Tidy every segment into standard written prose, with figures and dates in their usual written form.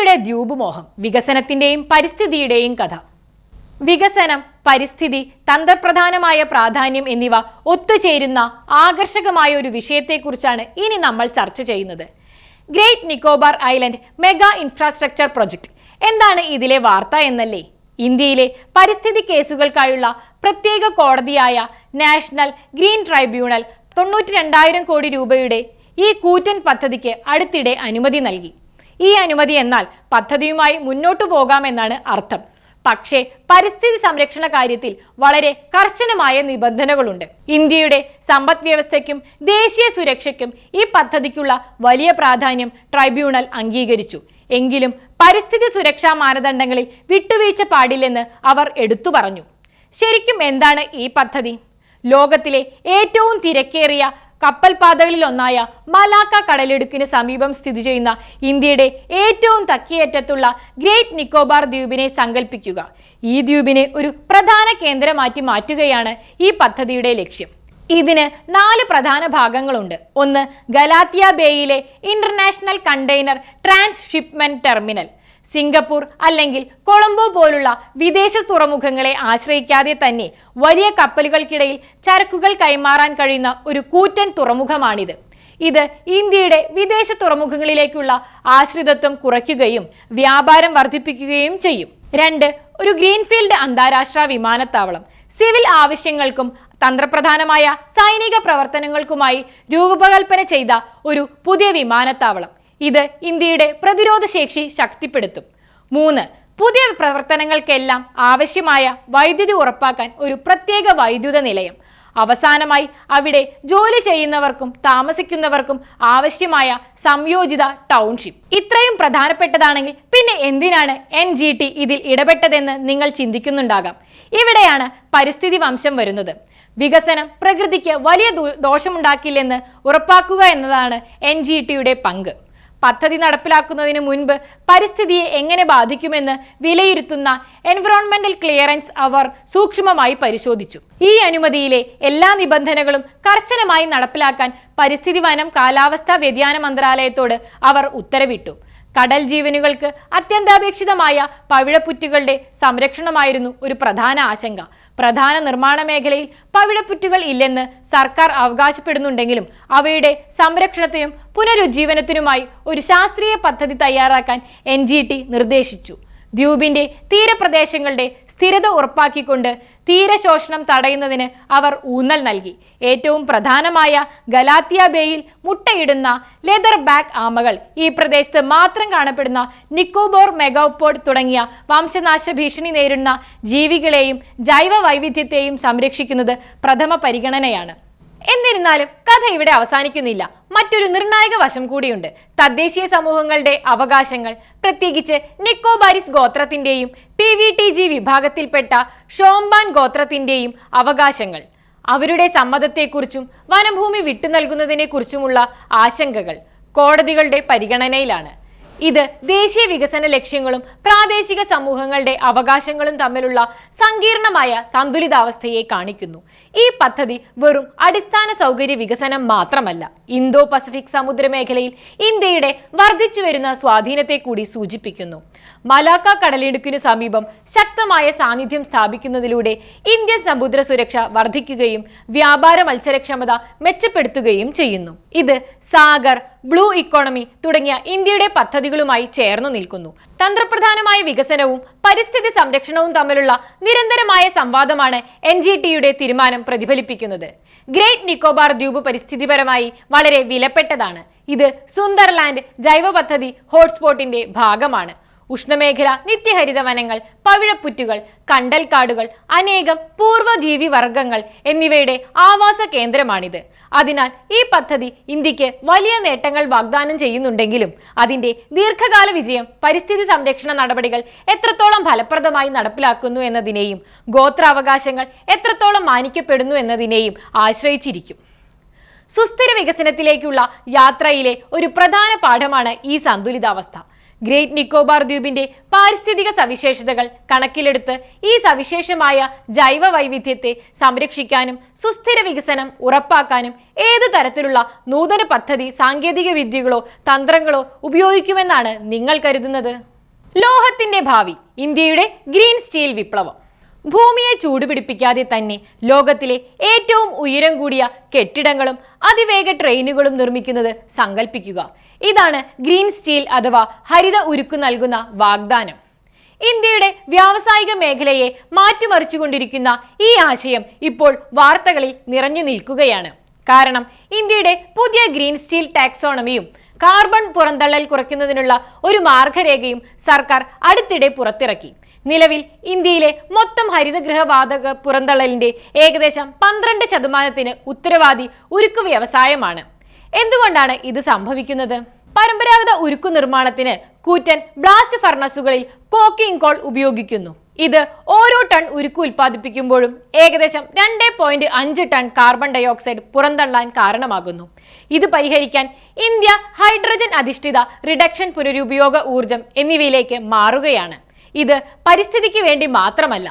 ഇന്ത്യയുടെ ദ്വീപ് മോഹം, വികസനത്തിന്റെയും പരിസ്ഥിതിയുടെയും കഥ. വികസനം, പരിസ്ഥിതി, തന്ത്രപ്രധാനമായ പ്രാധാന്യം എന്നിവ ഒത്തുചേരുന്ന ആകർഷകമായ ഒരു വിഷയത്തെക്കുറിച്ചാണ് ഇനി നമ്മൾ ചർച്ച ചെയ്യുന്നത്. Great Nicobar island mega infrastructure project. എന്താണ് ഇതിലെ വാർത്ത എന്നല്ലേ? ഇന്ത്യയിലെ പരിസ്ഥിതി കേസുകൾക്കായുള്ള പ്രത്യേക കോടതിയായ നാഷണൽ ഗ്രീൻ ട്രൈബ്യൂണൽ 92,000 കോടി രൂപയുടെ ഈ കൂറ്റൻ പദ്ധതിക്ക് അടുത്തിടെ അനുമതി നൽകി. ഈ അനുമതി എന്നാൽ പദ്ധതിയുമായി മുന്നോട്ടു പോകാമെന്നാണ് അർത്ഥം. പക്ഷേ പരിസ്ഥിതി സംരക്ഷണ കാര്യത്തിൽ വളരെ കർശനമായ നിബന്ധനകളുണ്ട്. ഇന്ത്യയുടെ സമ്പദ് വ്യവസ്ഥയ്ക്കും ദേശീയ സുരക്ഷയ്ക്കും ഈ പദ്ധതിക്കുള്ള വലിയ പ്രാധാന്യം ട്രൈബ്യൂണൽ അംഗീകരിച്ചു. എങ്കിലും പരിസ്ഥിതി സുരക്ഷാ മാനദണ്ഡങ്ങളിൽ വിട്ടുവീഴ്ച പാടില്ലെന്ന് അവർ എടുത്തു പറഞ്ഞു. ശരിക്കും എന്താണ് ഈ പദ്ധതി? ലോകത്തിലെ ഏറ്റവും തിരക്കേറിയ കപ്പൽപാതകളിലൊന്നായ മലാക്ക കടലിടുക്കിന് സമീപം സ്ഥിതി ചെയ്യുന്ന ഇന്ത്യയുടെ ഏറ്റവും തെക്കേയറ്റത്തുള്ള ഗ്രേറ്റ് നിക്കോബാർ ദ്വീപിനെ സങ്കല്പിക്കുക. ഈ ദ്വീപിനെ ഒരു പ്രധാന കേന്ദ്രമാക്കി മാറ്റുകയാണ് ഈ പദ്ധതിയുടെ ലക്ഷ്യം. ഇതിന് 4 പ്രധാന ഭാഗങ്ങളുണ്ട്. ഒന്ന്, ഗലാത്തിയ ബേയിലെ international container transhipment terminal. Singapore അല്ലെങ്കിൽ കൊളംബോ പോലുള്ള വിദേശ തുറമുഖങ്ങളെ ആശ്രയിക്കാതെ തന്നെ വലിയ കപ്പലുകൾക്കിടയിൽ ചരക്കുകൾ കൈമാറാൻ കഴിയുന്ന ഒരു കൂറ്റൻ തുറമുഖമാണിത്. ഇത് ഇന്ത്യയുടെ വിദേശ തുറമുഖങ്ങളിലേക്കുള്ള ആശ്രിതത്വം കുറയ്ക്കുകയും വ്യാപാരം വർദ്ധിപ്പിക്കുകയും ചെയ്യും. 2, ഒരു ഗ്രീൻഫീൽഡ് അന്താരാഷ്ട്ര വിമാനത്താവളം. സിവിൽ ആവശ്യങ്ങൾക്കും തന്ത്രപ്രധാനമായ സൈനിക പ്രവർത്തനങ്ങൾക്കുമായി രൂപകൽപ്പന ചെയ്ത ഒരു പുതിയ വിമാനത്താവളം. ഇത് ഇന്ത്യയുടെ പ്രതിരോധ ശേഷി ശക്തിപ്പെടുത്തും. 3, പുതിയ പ്രവർത്തനങ്ങൾക്കെല്ലാം ആവശ്യമായ വൈദ്യുതി ഉറപ്പാക്കാൻ ഒരു പ്രത്യേക വൈദ്യുത നിലയം. അവസാനമായി അവിടെ ജോലി ചെയ്യുന്നവർക്കും താമസിക്കുന്നവർക്കും ആവശ്യമായ സംയോജിത ടൗൺഷിപ്പ്. ഇത്രയും പ്രധാനപ്പെട്ടതാണെങ്കിൽ പിന്നെ എന്തിനാണ് NGT ഇതിൽ ഇടപെട്ടതെന്ന് നിങ്ങൾ ചിന്തിക്കുന്നുണ്ടാകാം. ഇവിടെയാണ് പരിസ്ഥിതി വംശം വരുന്നത്. വികസനം പ്രകൃതിക്ക് വലിയ ദോഷമുണ്ടാക്കില്ലെന്ന് ഉറപ്പാക്കുക എന്നതാണ് NGTയുടെ പങ്ക്. പദ്ധതി നടപ്പിലാക്കുന്നതിന് മുൻപ് പരിസ്ഥിതിയെ എങ്ങനെ ബാധിക്കുമെന്ന് വിലയിരുത്തുന്ന എൻവയോൺമെന്റൽ ക്ലിയറൻസ് അവർ സൂക്ഷ്മമായി പരിശോധിച്ചു. ഈ അനുമതിയിലെ എല്ലാ നിബന്ധനകളും കർശനമായി നടപ്പിലാക്കാൻ പരിസ്ഥിതി, വനം, കാലാവസ്ഥാ വ്യതിയാന മന്ത്രാലയത്തോട് അവർ ഉത്തരവിട്ടു. കടൽ ജീവനുകൾക്ക് അത്യന്താപേക്ഷിതമായ പവിഴപ്പുറ്റുകളുടെ സംരക്ഷണമായിരുന്നു ഒരു പ്രധാന ആശങ്ക. പ്രധാന നിർമ്മാണ മേഖലയിൽ പവിഴപ്പുറ്റുകൾ ഇല്ലെന്ന് സർക്കാർ അവകാശപ്പെടുന്നുണ്ടെങ്കിലും അവയുടെ സംരക്ഷണത്തിനും പുനരുജ്ജീവനത്തിനുമായി ഒരു ശാസ്ത്രീയ പദ്ധതി തയ്യാറാക്കാൻ NGT നിർദ്ദേശിച്ചു. ദ്വീപിന്റെ തീരപ്രദേശങ്ങളുടെ സ്ഥിരത ഉറപ്പാക്കിക്കൊണ്ട് തീരശോഷണം തടയുന്നതിന് അവർ ഊന്നൽ നൽകി. ഏറ്റവും പ്രധാനമായ ഗലാത്തിയ ബേയിൽ മുട്ടയിടുന്ന ലെതർ ബാക്ക് ആമകൾ, ഈ പ്രദേശത്ത് മാത്രം കാണപ്പെടുന്ന നിക്കോബാർ മെഗാപോഡ് തുടങ്ങിയ വംശനാശ ഭീഷണി നേരിടുന്ന ജീവികളെയും ജൈവ വൈവിധ്യത്തെയും സംരക്ഷിക്കുന്നത് പ്രഥമ പരിഗണനയാണ്. എന്നിരുന്നാലും കഥ ഇവിടെ അവസാനിക്കുന്നില്ല. മറ്റൊരു നിർണായക വശം കൂടിയുണ്ട്. തദ്ദേശീയ സമൂഹങ്ങളുടെ അവകാശങ്ങൾ, പ്രത്യേകിച്ച് നിക്കോബാരിസ് ഗോത്രത്തിന്റെയും PVTG വിഭാഗത്തിൽപ്പെട്ട ഷോംബാൻ ഗോത്രത്തിന്റെയും അവകാശങ്ങൾ. അവരുടെ സമ്മതത്തെക്കുറിച്ചും വനഭൂമി വിട്ടുനൽകുന്നതിനെ കുറിച്ചുമുള്ള ആശങ്കകൾ കോടതികളുടെ പരിഗണനയിലാണ്. ഇത് ദേശീയ വികസന ലക്ഷ്യങ്ങളും പ്രാദേശിക സമൂഹങ്ങളുടെ അവകാശങ്ങളും തമ്മിലുള്ള സങ്കീർണമായ സന്തുലിതാവസ്ഥയെ കാണിക്കുന്നു. ഈ പദ്ധതി വെറും അടിസ്ഥാന സൗകര്യ വികസനം മാത്രമല്ല, ഇന്തോ പസഫിക് സമുദ്രമേഖലയിൽ ഇന്ത്യയുടെ വർദ്ധിച്ചു വരുന്ന സ്വാധീനത്തെ കൂടി സൂചിപ്പിക്കുന്നു. മലാക്ക കടലിടുക്കിനു സമീപം ശക്തമായ സാന്നിധ്യം സ്ഥാപിക്കുന്നതിലൂടെ ഇന്ത്യൻ സമുദ്ര സുരക്ഷ വർദ്ധിക്കുകയും വ്യാപാര മത്സരക്ഷമത മെച്ചപ്പെടുത്തുകയും ചെയ്യുന്നു. ഇത് സാഗർ, ബ്ലൂ ഇക്കോണമി തുടങ്ങിയ ഇന്ത്യയുടെ പദ്ധതികളുമായി ചേർന്നു നിൽക്കുന്നു. തന്ത്രപ്രധാനമായ വികസനവും പരിസ്ഥിതി സംരക്ഷണവും തമ്മിലുള്ള നിരന്തരമായ സംവാദമാണ് NGTയുടെ തീരുമാനം പ്രതിഫലിപ്പിക്കുന്നത്. ഗ്രേറ്റ് നിക്കോബാർ ദ്വീപ് പരിസ്ഥിതിപരമായി വളരെ വിലപ്പെട്ടതാണ്. ഇത് സുന്ദർലാൻഡ് ജൈവ പദ്ധതി ഹോട്ട്സ്പോട്ടിന്റെ ഭാഗമാണ്. ഉഷ്ണമേഖല നിത്യഹരിത വനങ്ങൾ, പവിഴപ്പുറ്റുകൾ, കണ്ടൽക്കാടുകൾ, അനേകം പൂർവ്വജീവി വർഗങ്ങൾ എന്നിവയുടെ ആവാസ കേന്ദ്രമാണിത്. അതിനാൽ ഈ പദ്ധതി ഇന്ത്യക്ക് വലിയ നേട്ടങ്ങൾ വാഗ്ദാനം ചെയ്യുന്നുണ്ടെങ്കിലും അതിന്റെ ദീർഘകാല വിജയം പരിസ്ഥിതി സംരക്ഷണ നടപടികൾ എത്രത്തോളം ഫലപ്രദമായി നടപ്പിലാക്കുന്നു എന്നതിനെയും ഗോത്രാവകാശങ്ങൾ എത്രത്തോളം മാനിക്കപ്പെടുന്നു എന്നതിനെയും ആശ്രയിച്ചിരിക്കും. സുസ്ഥിര വികസനത്തിലേക്കുള്ള യാത്രയിലെ ഒരു പ്രധാന പാഠമാണ് ഈ സന്തുലിതാവസ്ഥ. ഗ്രേറ്റ് നിക്കോബാർ ദ്വീപിന്റെ പാരിസ്ഥിതിക സവിശേഷതകൾ കണക്കിലെടുത്ത് ഈ സവിശേഷമായ ജൈവ വൈവിധ്യത്തെ സംരക്ഷിക്കാനും സുസ്ഥിര വികസനം ഉറപ്പാക്കാനും ഏതു തരത്തിലുള്ള നൂതന പദ്ധതി, സാങ്കേതിക വിദ്യകളോ തന്ത്രങ്ങളോ ഉപയോഗിക്കുമെന്നാണ് നിങ്ങൾ കരുതുന്നത്? ലോഹത്തിന്റെ ഭാവി, ഇന്ത്യയുടെ ഗ്രീൻ സ്റ്റീൽ വിപ്ലവം. ഭൂമിയെ ചൂടുപിടിപ്പിക്കാതെ തന്നെ ലോകത്തിലെ ഏറ്റവും ഉയരം കൂടിയ കെട്ടിടങ്ങളും അതിവേഗ ട്രെയിനുകളും നിർമ്മിക്കുന്നത് സങ്കല്പിക്കുക. ഇതാണ് ഗ്രീൻ സ്റ്റീൽ അഥവാ ഹരിത ഉരുക്ക് നൽകുന്ന വാഗ്ദാനം. ഇന്ത്യയുടെ വ്യാവസായിക മേഖലയെ മാറ്റിമറിച്ചുകൊണ്ടിരിക്കുന്ന ഈ ആശയം ഇപ്പോൾ വാർത്തകളിൽ നിറഞ്ഞു നിൽക്കുകയാണ്. കാരണം ഇന്ത്യയുടെ പുതിയ ഗ്രീൻ സ്റ്റീൽ ടാക്സോണമിയും കാർബൺ പുറന്തള്ളൽ കുറയ്ക്കുന്നതിനുള്ള ഒരു മാർഗരേഖയും സർക്കാർ അടുത്തിടെ പുറത്തിറക്കി. നിലവിൽ ഇന്ത്യയിലെ മൊത്തം ഹരിതഗൃഹവാതക പുറന്തള്ളലിന്റെ ഏകദേശം 12% ഉത്തരവാദി ഉരുക്ക് വ്യവസായമാണ്. എന്തുകൊണ്ടാണ് ഇത് സംഭവിക്കുന്നത്? പരമ്പരാഗത ഉരുക്കു നിർമ്മാണത്തിന് കൂറ്റൻ ബ്ലാസ്റ്റ് ഫർണസുകളിൽ കോക്കിംഗ് കോൾ ഉപയോഗിക്കുന്നു. ഇത് ഓരോ ടൺ ഉരുക്ക് ഉൽപ്പാദിപ്പിക്കുമ്പോഴും ഏകദേശം 2.5 ടൺ കാർബൺ ഡയോക്സൈഡ് പുറന്തള്ളാൻ കാരണമാകുന്നു. ഇത് പരിഹരിക്കാൻ ഇന്ത്യ ഹൈഡ്രജൻ അധിഷ്ഠിത റിഡക്ഷൻ, പുനരുപയോഗ ഊർജം എന്നിവയിലേക്ക് മാറുകയാണ്. ഇത് പരിസ്ഥിതിക്ക് വേണ്ടി മാത്രമല്ല,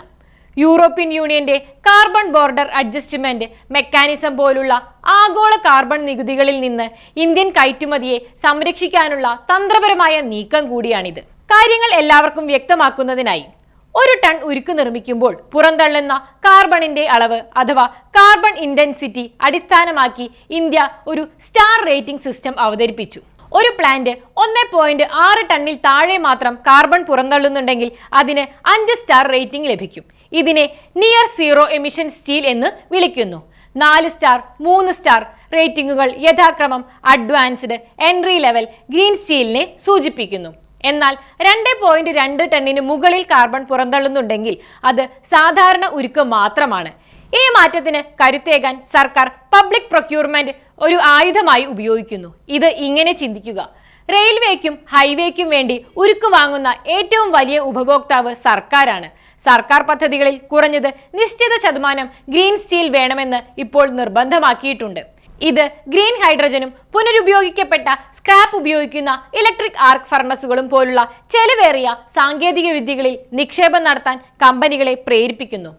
യൂറോപ്യൻ യൂണിയന്റെ കാർബൺ ബോർഡർ അഡ്ജസ്റ്റ്മെന്റ് മെക്കാനിസം പോലുള്ള ആഗോള കാർബൺ നികുതികളിൽ നിന്ന് ഇന്ത്യൻ കയറ്റുമതിയെ സംരക്ഷിക്കാനുള്ള തന്ത്രപരമായ നീക്കം കൂടിയാണിത്. കാര്യങ്ങൾ എല്ലാവർക്കും വ്യക്തമാക്കുന്നതിനായി, ഒരു ടൺ ഉരുക്ക് നിർമ്മിക്കുമ്പോൾ പുറന്തള്ളുന്ന കാർബണിന്റെ അളവ് അഥവാ കാർബൺ ഇന്റൻസിറ്റി അടിസ്ഥാനമാക്കി ഇന്ത്യ ഒരു സ്റ്റാർ റേറ്റിംഗ് സിസ്റ്റം അവതരിപ്പിച്ചു. ഒരു പ്ലാന്റ് 1.6 ടണ്ണിൽ താഴെ മാത്രം കാർബൺ പുറന്തള്ളുന്നുണ്ടെങ്കിൽ അതിന് 5 സ്റ്റാർ റേറ്റിംഗ് ലഭിക്കും. ഇതിനെ നിയർ സീറോ എമിഷൻ സ്റ്റീൽ എന്ന് വിളിക്കുന്നു. 4 സ്റ്റാർ, 3 സ്റ്റാർ റേറ്റിംഗുകൾ യഥാക്രമം അഡ്വാൻസ്ഡ്, എൻട്രി ലെവൽ, ഗ്രീൻ സ്റ്റീലിനെ സൂചിപ്പിക്കുന്നു. എന്നാൽ 2.2 ടണ്ണിന് മുകളിൽ കാർബൺ പുറന്തള്ളുന്നുണ്ടെങ്കിൽ അത് സാധാരണ ഉരുക്ക് മാത്രമാണ്. ഈ മാറ്റത്തിന് കരുത്തേകാൻ സർക്കാർ പബ്ലിക് പ്രൊക്യൂർമെന്റ് ഒരു ആയുധമായി ഉപയോഗിക്കുന്നു. ഇത് ഇങ്ങനെ ചിന്തിക്കുക: റെയിൽവേക്കും ഹൈവേക്കും വേണ്ടി ഉരുക്ക് വാങ്ങുന്ന ഏറ്റവും വലിയ ഉപഭോക്താവ് സർക്കാരാണ്. സർക്കാർ പദ്ധതികളിൽ കുറഞ്ഞത് നിശ്ചിത ശതമാനം ഗ്രീൻ സ്റ്റീൽ വേണമെന്ന് ഇപ്പോൾ നിർബന്ധമാക്കിയിട്ടുണ്ട്. ഇത് ഗ്രീൻ ഹൈഡ്രജനും പുനരുപയോഗിക്കപ്പെട്ട സ്ക്രാപ്പ് ഉപയോഗിക്കുന്ന ഇലക്ട്രിക് ആർക്ക് ഫർണസുകളും പോലുള്ള ചെലവേറിയ സാങ്കേതിക വിദ്യകളിൽ നിക്ഷേപം നടത്താൻ കമ്പനികളെ പ്രേരിപ്പിക്കുന്നു.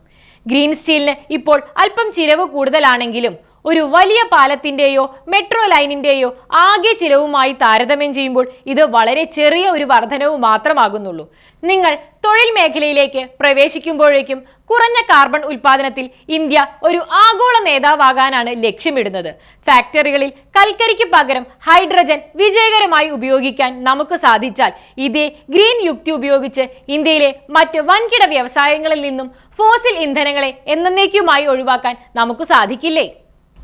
ഗ്രീൻ സ്റ്റീലിന് ഇപ്പോൾ അല്പം ചിലവ് കൂടുതലാണെങ്കിലും ഒരു വലിയ പാലത്തിന്റെയോ മെട്രോ ലൈനിന്റെയോ ആകെ ചിലവുമായി താരതമ്യം ചെയ്യുമ്പോൾ ഇത് വളരെ ചെറിയ ഒരു വർധനവ് മാത്രമാകുന്നുള്ളൂ. നിങ്ങൾ തൊഴിൽ മേഖലയിലേക്ക് പ്രവേശിക്കുമ്പോഴേക്കും കുറഞ്ഞ കാർബൺ ഉൽപാദനത്തിൽ ഇന്ത്യ ഒരു ആഗോള നേതാവാകാനാണ് ലക്ഷ്യമിടുന്നത്. ഫാക്ടറികളിൽ കൽക്കരിക്ക് പകരം ഹൈഡ്രജൻ വിജയകരമായി ഉപയോഗിക്കാൻ നമുക്ക് സാധിച്ചാൽ ഇതേ ഗ്രീൻ യുക്തി ഉപയോഗിച്ച് ഇന്ത്യയിലെ മറ്റ് വൻകിട വ്യവസായങ്ങളിൽ നിന്നും ഫോസിൽ ഇന്ധനങ്ങളെ എന്നേക്കുമായി ഒഴിവാക്കാൻ നമുക്ക് സാധിക്കില്ലേ?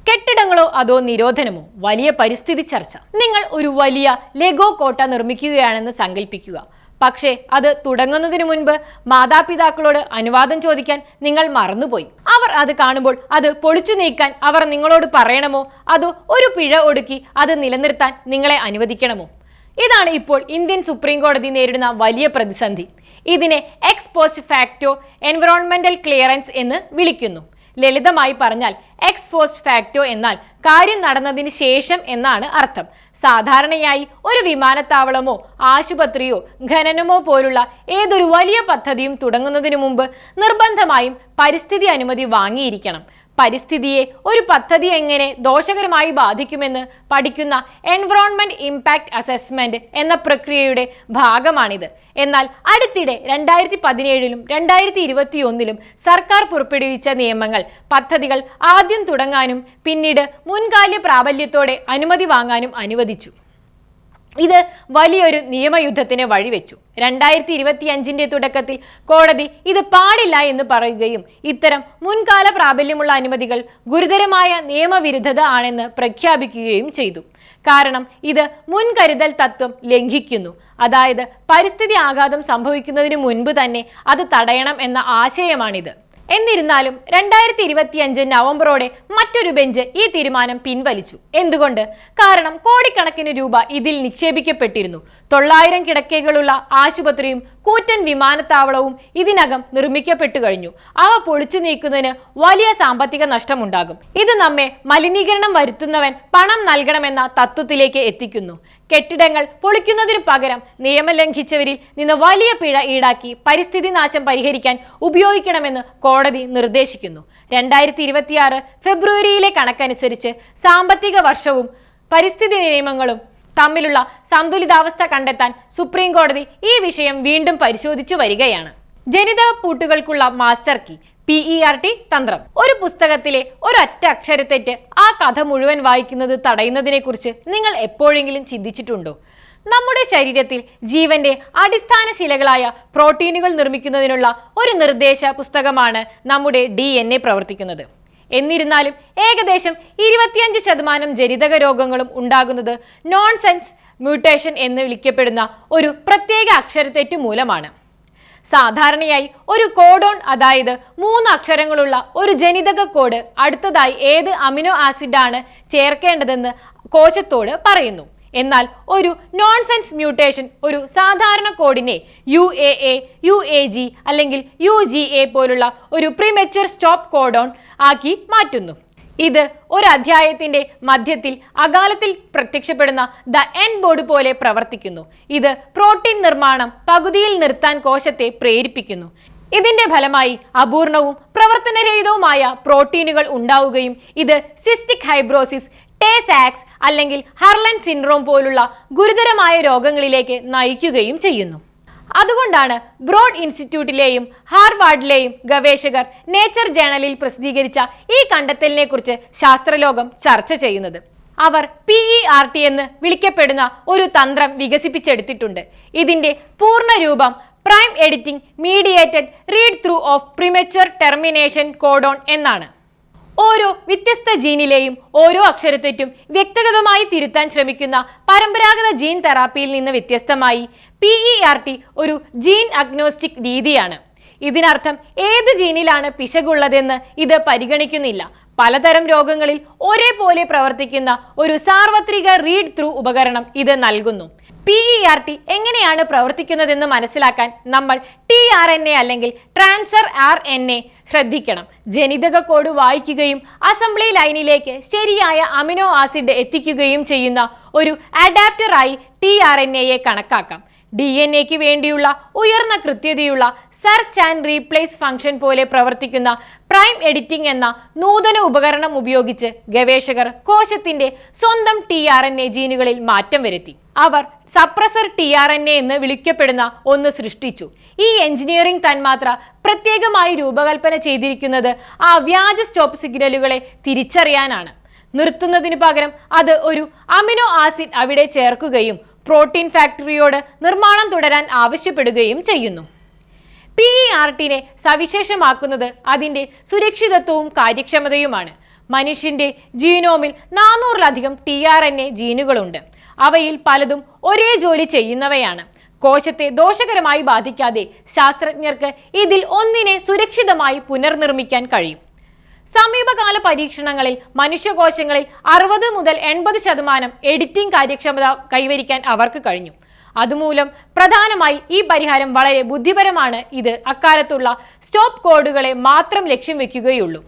കെട്ടിടങ്ങളോ അതോ നിരോധനമോ? വലിയ പരിസ്ഥിതി ചർച്ച. നിങ്ങൾ ഒരു വലിയ ലെഗോ കോട്ട നിർമ്മിക്കുകയാണെന്ന് സങ്കല്പിക്കുക. പക്ഷേ അത് തുടങ്ങുന്നതിന് മുൻപ് മാതാപിതാക്കളോട് അനുവാദം ചോദിക്കാൻ നിങ്ങൾ മറന്നുപോയി. അവർ അത് കാണുമ്പോൾ അത് പൊളിച്ചു നീക്കാൻ അവർ നിങ്ങളോട് പറയണമോ അതോ ഒരു പിഴ ഒടുക്കി അത് നിലനിർത്താൻ നിങ്ങളെ അനുവദിക്കണമോ? ഇതാണ് ഇപ്പോൾ ഇന്ത്യൻ സുപ്രീം കോടതി നേരിടുന്ന വലിയ പ്രതിസന്ധി. ഇതിനെ X post facto environmental clearance എന്ന് വിളിക്കുന്നു. ലളിതമായി പറഞ്ഞാൽ എക്സ് പോസ്റ്റ് ഫാക്ടോ എന്നാൽ കാര്യം നടന്നതിന് ശേഷം എന്നാണ് അർത്ഥം. സാധാരണയായി ഒരു വിമാനത്താവളമോ ആശുപത്രിയോ ഖനനമോ പോലുള്ള ഏതൊരു വലിയ പദ്ധതിയും തുടങ്ങുന്നതിന് മുമ്പ് നിർബന്ധമായും പരിസ്ഥിതി അനുമതി വാങ്ങിയിരിക്കണം. പരിസ്ഥിതിയെ ഒരു പദ്ധതി എങ്ങനെ ദോഷകരമായി ബാധിക്കുമെന്ന് പഠിക്കുന്ന എൻവറോൺമെന്റ് ഇമ്പാക്ട് അസസ്മെന്റ് എന്ന പ്രക്രിയയുടെ ഭാഗമാണിത്. എന്നാൽ അടുത്തിടെ 2017ലും 2021ലും സർക്കാർ പുറപ്പെടുവിച്ച നിയമങ്ങൾ പദ്ധതികൾ ആദ്യം തുടങ്ങാനും പിന്നീട് മുൻകാല പ്രാബല്യത്തോടെ അനുമതി വാങ്ങാനും അനുവദിച്ചു. ഇത് വലിയൊരു നിയമയുദ്ധത്തിന് വഴിവെച്ചു. 2025ന്റെ തുടക്കത്തിൽ കോടതി ഇത് പാടില്ല എന്ന് പറയുകയും ഇത്തരം മുൻകാല പ്രാബല്യമുള്ള അനുമതികൾ ഗുരുതരമായ നിയമവിരുദ്ധത ആണെന്ന് പ്രഖ്യാപിക്കുകയും ചെയ്തു. കാരണം ഇത് മുൻകരുതൽ തത്വം ലംഘിക്കുന്നു. അതായത് പരിസ്ഥിതി ആഘാതം സംഭവിക്കുന്നതിന് മുൻപ് തന്നെ അത് തടയണം എന്ന ആശയമാണിത്. എന്നിരുന്നാലും 2025 നവംബറോടെ മറ്റൊരു ബെഞ്ച് ഈ തീരുമാനം പിൻവലിച്ചു. എന്തുകൊണ്ട്? കാരണം കോടിക്കണക്കിന് രൂപ ഇതിൽ നിക്ഷേപിക്കപ്പെട്ടിരുന്നു. 900 കിടക്കകളുള്ള ആശുപത്രിയും കൂറ്റൻ വിമാനത്താവളവും ഇതിനകം നിർമ്മിക്കപ്പെട്ടു കഴിഞ്ഞു. അവ പൊളിച്ചു നീക്കുന്നതിന് വലിയ സാമ്പത്തിക നഷ്ടമുണ്ടാകും. ഇത് നമ്മെ മലിനീകരണം വരുത്തുന്നവൻ പണം നൽകണമെന്ന തത്വത്തിലേക്ക് എത്തിക്കുന്നു. കെട്ടിടങ്ങൾ പൊളിക്കുന്നതിനു പകരം നിയമം ലംഘിച്ചവരിൽ നിന്ന് വലിയ പിഴ ഈടാക്കി പരിസ്ഥിതി നാശം പരിഹരിക്കാൻ ഉപയോഗിക്കണമെന്ന് കോടതി നിർദ്ദേശിക്കുന്നു. 2026 ഫെബ്രുവരിയിലെ കണക്കനുസരിച്ച് സാമ്പത്തിക വർഷവും പരിസ്ഥിതി നിയമങ്ങളും തമ്മിലുള്ള സന്തുലിതാവസ്ഥ കണ്ടെത്താൻ സുപ്രീം കോടതി ഈ വിഷയം വീണ്ടും പരിശോധിച്ചു വരികയാണ്. ജനിതക പൂട്ടുകൾക്കുള്ള മാസ്റ്റർ കീ PERT തന്ത്രം. ഒരു പുസ്തകത്തിലെ ഒരൊറ്റ അക്ഷരത്തെറ്റ് ആ കഥ മുഴുവൻ വായിക്കുന്നത് തടയുന്നതിനെ കുറിച്ച് നിങ്ങൾ എപ്പോഴെങ്കിലും ചിന്തിച്ചിട്ടുണ്ടോ? നമ്മുടെ ശരീരത്തിൽ ജീവന്റെ അടിസ്ഥാന ശിലകളായ പ്രോട്ടീനുകൾ നിർമ്മിക്കുന്നതിനുള്ള ഒരു നിർദ്ദേശ പുസ്തകമാണ് നമ്മുടെ DNA പ്രവർത്തിക്കുന്നത്. എന്നിരുന്നാലും ഏകദേശം 25% ജനിതക രോഗങ്ങളും ഉണ്ടാകുന്നത് നോൺസെൻസ് മ്യൂട്ടേഷൻ എന്ന് വിളിക്കപ്പെടുന്ന ഒരു പ്രത്യേക അക്ഷരത്തെറ്റ് മൂലമാണ്. സാധാരണയായി ഒരു കോഡോൺ, അതായത് 3 അക്ഷരങ്ങളുള്ള ഒരു ജനിതക കോഡ് അടുത്തതായി ഏത് അമിനോ ആസിഡാണ് ചേർക്കേണ്ടതെന്ന് കോശത്തോട് പറയുന്നു. എന്നാൽ ഒരു നോൺസെൻസ് മ്യൂട്ടേഷൻ ഒരു സാധാരണ കോഡിനെ UAA, UAG അല്ലെങ്കിൽ UGA പോലുള്ള ഒരു പ്രീമച്വർ സ്റ്റോപ്പ് കോഡോൺ ആക്കി മാറ്റുന്നു. ഇത് ഒരു അധ്യായത്തിന്റെ മധ്യത്തിൽ അകാലത്തിൽ പ്രത്യക്ഷപ്പെടുന്ന ദ എൻഡ് ബോർഡ് പോലെ പ്രവർത്തിക്കുന്നു. ഇത് പ്രോട്ടീൻ നിർമ്മാണം പകുതിയിൽ നിർത്താൻ കോശത്തെ പ്രേരിപ്പിക്കുന്നു. ഇതിന്റെ ഫലമായി അപൂർണവും പ്രവർത്തനരഹിതവുമായ പ്രോട്ടീനുകൾ ഉണ്ടാവുകയും ഇത് സിസ്റ്റിക് ഫൈബ്രോസിസ്, ടേ-സാക്സ് അല്ലെങ്കിൽ ഹർലൻ സിൻഡ്രോം പോലുള്ള ഗുരുതരമായ രോഗങ്ങളിലേക്ക് നയിക്കുകയും ചെയ്യുന്നു. അതുകൊണ്ടാണ് ബ്രോഡ് ഇൻസ്റ്റിറ്റ്യൂട്ടിലെയും ഹാർവാർഡിലെയും ഗവേഷകർ നേച്ചർ ജേണലിൽ പ്രസിദ്ധീകരിച്ച ഈ കണ്ടെത്തലിനെ കുറിച്ച് ശാസ്ത്രലോകം ചർച്ച ചെയ്യുന്നത്. അവർ PERT എന്ന് വിളിക്കപ്പെടുന്ന ഒരു തന്ത്രം വികസിപ്പിച്ചെടുത്തിട്ടുണ്ട്. ഇതിന്റെ പൂർണ്ണ രൂപം prime editing mediated read through of premature termination codon എന്നാണ്. ഓരോ വ്യത്യസ്ത ജീനിലെയും ഓരോ അക്ഷരത്തെറ്റും വ്യക്തിഗതമായി തിരുത്താൻ ശ്രമിക്കുന്ന പരമ്പരാഗത ജീൻ തെറാപ്പിയിൽ നിന്ന് വ്യത്യസ്തമായി PERT ഒരു ജീൻ അഗ്നോസ്റ്റിക് രീതിയാണ്. ഇതിനർത്ഥം ഏത് ജീനിലാണ് പിശകുള്ളതെന്ന് ഇത് പരിഗണിക്കുന്നില്ല. പലതരം രോഗങ്ങളിൽ ഒരേപോലെ പ്രവർത്തിക്കുന്ന ഒരു സാർവത്രിക റീഡ് ത്രൂ ഉപകരണം ഇത് നൽകുന്നു. PERT എങ്ങനെയാണ് പ്രവർത്തിക്കുന്നതെന്ന് മനസ്സിലാക്കാൻ നമ്മൾ tRNA അല്ലെങ്കിൽ ട്രാൻസ്ഫർ RNA ശ്രദ്ധിക്കണം. ജനിതക കോഡ് വായിക്കുകയും അസംബ്ലി ലൈനിലേക്ക് ശരിയായ അമിനോ ആസിഡ് എത്തിക്കുകയും ചെയ്യുന്ന ഒരു അഡാപ്റ്ററായി tRNAയെ കണക്കാക്കാം. DNAക്ക് വേണ്ടിയുള്ള ഉയർന്ന കൃത്യതയുള്ള സെർച്ച് ആൻഡ് റീപ്ലേസ് ഫംഗ്ഷൻ പോലെ പ്രവർത്തിക്കുന്ന പ്രൈം എഡിറ്റിംഗ് എന്ന നൂതന ഉപകരണം ഉപയോഗിച്ച് ഗവേഷകർ കോശത്തിന്റെ സ്വന്തം tRNA ജീനുകളിൽ മാറ്റം വരുത്തി. അവർ സപ്രസർ tRNA എന്ന് വിളിക്കപ്പെടുന്ന ഒന്ന് സൃഷ്ടിച്ചു. ഈ എഞ്ചിനീയറിംഗ് തന്മാത്ര പ്രത്യേകമായി രൂപകൽപ്പന ചെയ്തിരിക്കുന്നത് ആ വ്യാജ സ്റ്റോപ്പ് സിഗ്നലുകളെ തിരിച്ചറിയാനാണ്. നിർത്തുന്നതിന് പകരം അത് ഒരു അമിനോ ആസിഡ് അവിടെ ചേർക്കുകയും പ്രോട്ടീൻ ഫാക്ടറിയോട് നിർമ്മാണം തുടരാൻ ആവശ്യപ്പെടുകയും ചെയ്യുന്നു. PERTനെ സവിശേഷമാക്കുന്നത് അതിന്റെ സുരക്ഷിതത്വവും കാര്യക്ഷമതയുമാണ്. മനുഷ്യന്റെ ജീനോമിൽ 400-ലധികം tRNA ജീനുകളുണ്ട്. അവയിൽ പലതും ഒരേ ജോലി ചെയ്യുന്നവയാണ്. കോശത്തെ ദോഷകരമായി ബാധിക്കാതെ ശാസ്ത്രജ്ഞർക്ക് ഇതിൽ ഒന്നിനെ സുരക്ഷിതമായി പുനർനിർമ്മിക്കാൻ കഴിയും. സമീപകാല പരീക്ഷണങ്ങളിൽ മനുഷ്യകോശങ്ങളിൽ 60 മുതൽ 80% എഡിറ്റിംഗ് കാര്യക്ഷമത കൈവരിക്കാൻ അവർക്ക് കഴിഞ്ഞു. അതുമൂലം പ്രധാനമായി ഈ പരിഹാരം വളരെ ബുദ്ധിപരമാണ്. ഇത് അക്കാലത്തുള്ള സ്റ്റോപ്പ് കോഡുകളെ മാത്രം ലക്ഷ്യം വെക്കുകയുള്ളൂ.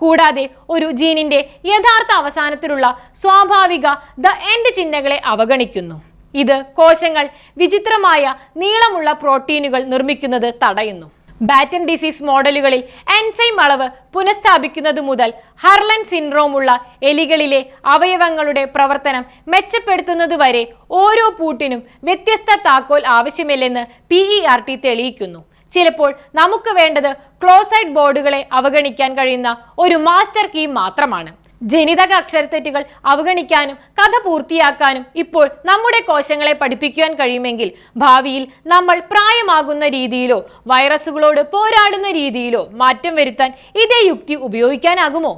കൂടാതെ ഒരു ജീനിന്റെ യഥാർത്ഥ അവസാനത്തിലുള്ള സ്വാഭാവിക ദ എൻഡ് ചിഹ്നങ്ങളെ അവഗണിക്കുന്നു. ഇത് കോശങ്ങൾ വിചിത്രമായ നീളമുള്ള പ്രോട്ടീനുകൾ നിർമ്മിക്കുന്നത് തടയുന്നു. ബാറ്റൻ ഡിസീസ് മോഡലുകളിൽ എൻസൈം അളവ് പുനഃസ്ഥാപിക്കുന്നത് മുതൽ ഹർലൻ സിൻഡ്രോം ഉള്ള എലികളിലെ അവയവങ്ങളുടെ പ്രവർത്തനം മെച്ചപ്പെടുത്തുന്നത് വരെ ഓരോ പൂട്ടിനും വ്യത്യസ്ത താക്കോൽ ആവശ്യമില്ലെന്ന് PERT തെളിയിക്കുന്നു. ചിലപ്പോൾ നമുക്ക് വേണ്ടത് ക്ലോസൈഡ് ബോർഡുകളെ അവഗണിക്കാൻ കഴിയുന്ന ഒരു മാസ്റ്റർ കീ മാത്രമാണ്. ജനിതക അക്ഷരത്തെറ്റുകൾ അവഗണിക്കാനും കഥ പൂർത്തിയാക്കാനും ഇപ്പോൾ നമ്മുടെ കോശങ്ങളെ പഠിപ്പിക്കുവാൻ കഴിയുമെങ്കിൽ ഭാവിയിൽ നമ്മൾ പ്രായമാകുന്ന രീതിയിലോ വൈറസുകളോട് പോരാടുന്ന രീതിയിലോ മാറ്റം വരുത്താൻ ഇതേ യുക്തി ഉപയോഗിക്കാനാകുമോ?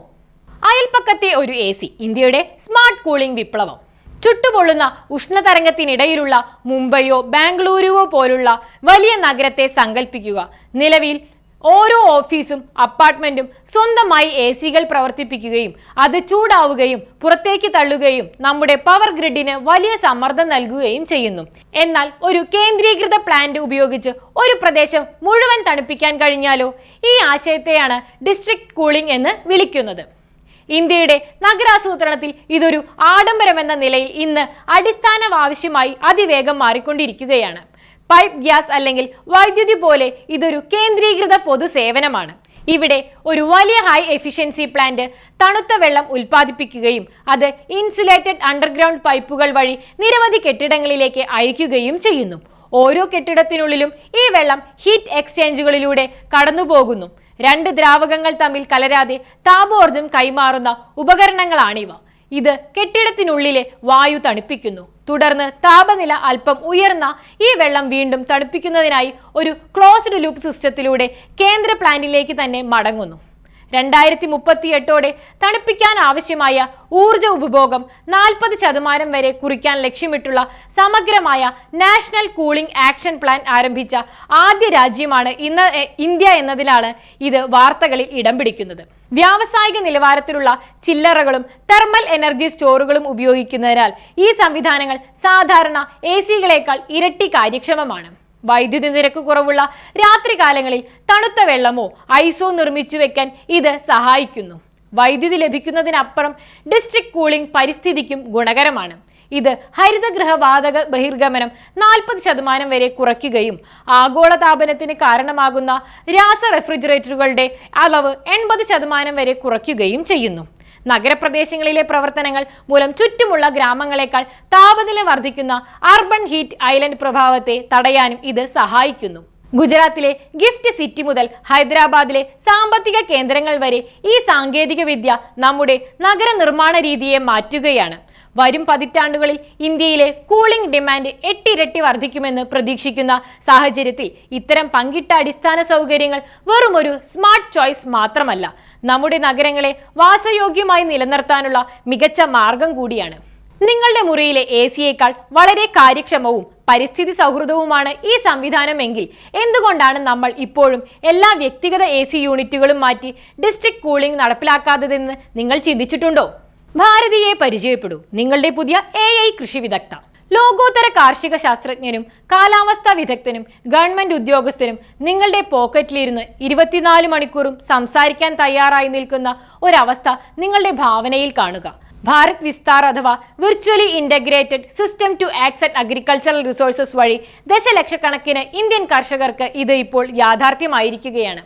അയൽപ്പക്കത്തെ ഒരു AC, ഇന്ത്യയുടെ സ്മാർട്ട് കൂളിംഗ് വിപ്ലവം. ചുട്ടുപൊള്ളുന്ന ഉഷ്ണതരംഗത്തിനിടയിലുള്ള മുംബൈയോ ബാംഗ്ലൂരുവോ പോലുള്ള വലിയ നഗരത്തെ സങ്കല്പിക്കുക. നിലവിൽ ഓരോ ഓഫീസും അപ്പാർട്ട്മെന്റും സ്വന്തമായി AC-കൾ പ്രവർത്തിപ്പിക്കുകയും അത് ചൂടാവുകയും പുറത്തേക്ക് തള്ളുകയും നമ്മുടെ പവർ ഗ്രിഡിന് വലിയ സമ്മർദ്ദം നൽകുകയും ചെയ്യുന്നു. എന്നാൽ ഒരു കേന്ദ്രീകൃത പ്ലാന്റ് ഉപയോഗിച്ച് ഒരു പ്രദേശം മുഴുവൻ തണുപ്പിക്കാൻ കഴിഞ്ഞാലോ? ഈ ആശയത്തെയാണ് ഡിസ്ട്രിക്ട് കൂളിംഗ് എന്ന് വിളിക്കുന്നത്. ഇന്ത്യയുടെ നഗരാസൂത്രണത്തിൽ ഇതൊരു ആഡംബരമെന്ന നിലയിൽ ഇന്ന് അടിസ്ഥാന ആവശ്യമായി അതിവേഗം മാറിക്കൊണ്ടിരിക്കുകയാണ്. പൈപ്പ് ഗ്യാസ് അല്ലെങ്കിൽ വൈദ്യുതി പോലെ ഇതൊരു കേന്ദ്രീകൃത പൊതുസേവനമാണ്. ഇവിടെ ഒരു വലിയ ഹൈ എഫിഷ്യൻസി പ്ലാന്റ് തണുത്ത വെള്ളം ഉൽപ്പാദിപ്പിക്കുകയും അത് ഇൻസുലേറ്റഡ് അണ്ടർഗ്രൗണ്ട് പൈപ്പുകൾ വഴി നിരവധി കെട്ടിടങ്ങളിലേക്ക് അയക്കുകയും ചെയ്യുന്നു. ഓരോ കെട്ടിടത്തിനുള്ളിലും ഈ വെള്ളം ഹീറ്റ് എക്സ്ചേഞ്ചുകളിലൂടെ കടന്നുപോകുന്നു. രണ്ട് ദ്രാവകങ്ങൾ തമ്മിൽ കലരാതെ താപോർജ്ജം കൈമാറുന്ന ഉപകരണങ്ങളാണിവ. ഇത് കെട്ടിടത്തിനുള്ളിലെ വായു തണുപ്പിക്കുന്നു. തുടർന്ന് താപനില അല്പം ഉയർന്ന ഈ വെള്ളം വീണ്ടും തണുപ്പിക്കുന്നതിനായി ഒരു ക്ലോസ്ഡ് ലൂപ്പ് സിസ്റ്റത്തിലൂടെ കേന്ദ്ര പ്ലാന്റിലേക്ക് തന്നെ മടങ്ങുന്നു. 2038ഓടെ തണുപ്പിക്കാൻ ആവശ്യമായ ഊർജ ഉപഭോഗം 40% വരെ കുറിക്കാൻ ലക്ഷ്യമിട്ടുള്ള സമഗ്രമായ നാഷണൽ കൂളിംഗ് ആക്ഷൻ പ്ലാൻ ആരംഭിച്ച ആദ്യ രാജ്യമാണ് ഇന്ത്യ എന്നതിലാണ് ഇത് വാർത്തകളിൽ ഇടം പിടിക്കുന്നത്. വ്യാവസായിക നിലവാരത്തിലുള്ള ചില്ലറകളും തെർമൽ എനർജി സ്റ്റോറുകളും ഉപയോഗിക്കുന്നതിനാൽ ഈ സംവിധാനങ്ങൾ സാധാരണ AC-കളേക്കാൾ ഇരട്ടി കാര്യക്ഷമമാണ്. വൈദ്യുതി നിരക്ക് കുറവുള്ള രാത്രികാലങ്ങളിൽ തണുത്ത വെള്ളമോ ഐസോ നിർമ്മിച്ചു വെക്കാൻ ഇത് സഹായിക്കുന്നു. വൈദ്യുതി ലഭിക്കുന്നതിനപ്പുറം ഡിസ്ട്രിക്ട് കൂളിംഗ് പരിസ്ഥിതിക്കും ഗുണകരമാണ്. ഇത് ഹരിതഗൃഹ വാതക ബഹിർഗമനം 40% വരെ കുറയ്ക്കുകയും ആഗോളതാപനത്തിന് കാരണമാകുന്ന രാസ റെഫ്രിജറേറ്ററുകളുടെ അളവ് 80% വരെ കുറയ്ക്കുകയും ചെയ്യുന്നു. നഗരപ്രദേശങ്ങളിലെ പ്രവർത്തനങ്ങൾ മൂലം ചുറ്റുമുള്ള ഗ്രാമങ്ങളെക്കാൾ താപനില വർദ്ധിക്കുന്ന അർബൻ ഹീറ്റ് ഐലൻഡ് പ്രഭാവത്തെ തടയാനും ഇത് സഹായിക്കുന്നു. ഗുജറാത്തിലെ ഗിഫ്റ്റ് സിറ്റി മുതൽ ഹൈദരാബാദിലെ സാമ്പത്തിക കേന്ദ്രങ്ങൾ വരെ ഈ സാങ്കേതിക വിദ്യ നമ്മുടെ നഗര നിർമ്മാണ രീതിയെ മാറ്റുകയാണ്. വരും പതിറ്റാണ്ടുകളിൽ ഇന്ത്യയിലെ കൂളിംഗ് ഡിമാൻഡ് 8 ഇരട്ടി വർദ്ധിക്കുമെന്ന് പ്രതീക്ഷിക്കുന്ന സാഹചര്യത്തിൽ ഇത്തരം പങ്കിട്ട അടിസ്ഥാന സൗകര്യങ്ങൾ വെറും ഒരു സ്മാർട്ട് ചോയ്സ് മാത്രമല്ല, നമ്മുടെ നഗരങ്ങളെ വാസയോഗ്യമായി നിലനിർത്താനുള്ള മികച്ച മാർഗം കൂടിയാണ്. നിങ്ങളുടെ മുറിയിലെ AC-യേക്കാൾ വളരെ കാര്യക്ഷമവും പരിസ്ഥിതി സൗഹൃദവുമാണ് ഈ സംവിധാനമെങ്കിൽ എന്തുകൊണ്ടാണ് നമ്മൾ ഇപ്പോഴും എല്ലാ വ്യക്തിഗത AC യൂണിറ്റുകളും മാറ്റി ഡിസ്ട്രിക്ട് കൂളിംഗ് നടപ്പിലാക്കാത്തതെന്ന് നിങ്ങൾ ചിന്തിച്ചിട്ടുണ്ടോ? ഭാരതിയെ പരിചയപ്പെടൂ, നിങ്ങളുടെ പുതിയ AI കൃഷി വിദഗ്ധ. ലോകോത്തര കാർഷിക ശാസ്ത്രജ്ഞനും കാലാവസ്ഥാ വിദഗ്ധനും ഗവൺമെന്റ് ഉദ്യോഗസ്ഥനും നിങ്ങളുടെ പോക്കറ്റിലിരുന്ന് 24 മണിക്കൂറും സംസാരിക്കാൻ തയ്യാറായി നിൽക്കുന്ന ഒരവസ്ഥ നിങ്ങളുടെ ഭാവനയിൽ കാണുക. ഭാരത് വിസ്താർ അഥവാ virtually integrated system to access agricultural resources വഴി ദശലക്ഷക്കണക്കിന് ഇന്ത്യൻ കർഷകർക്ക് ഇത് ഇപ്പോൾ യാഥാർത്ഥ്യമായിരിക്കുകയാണ്.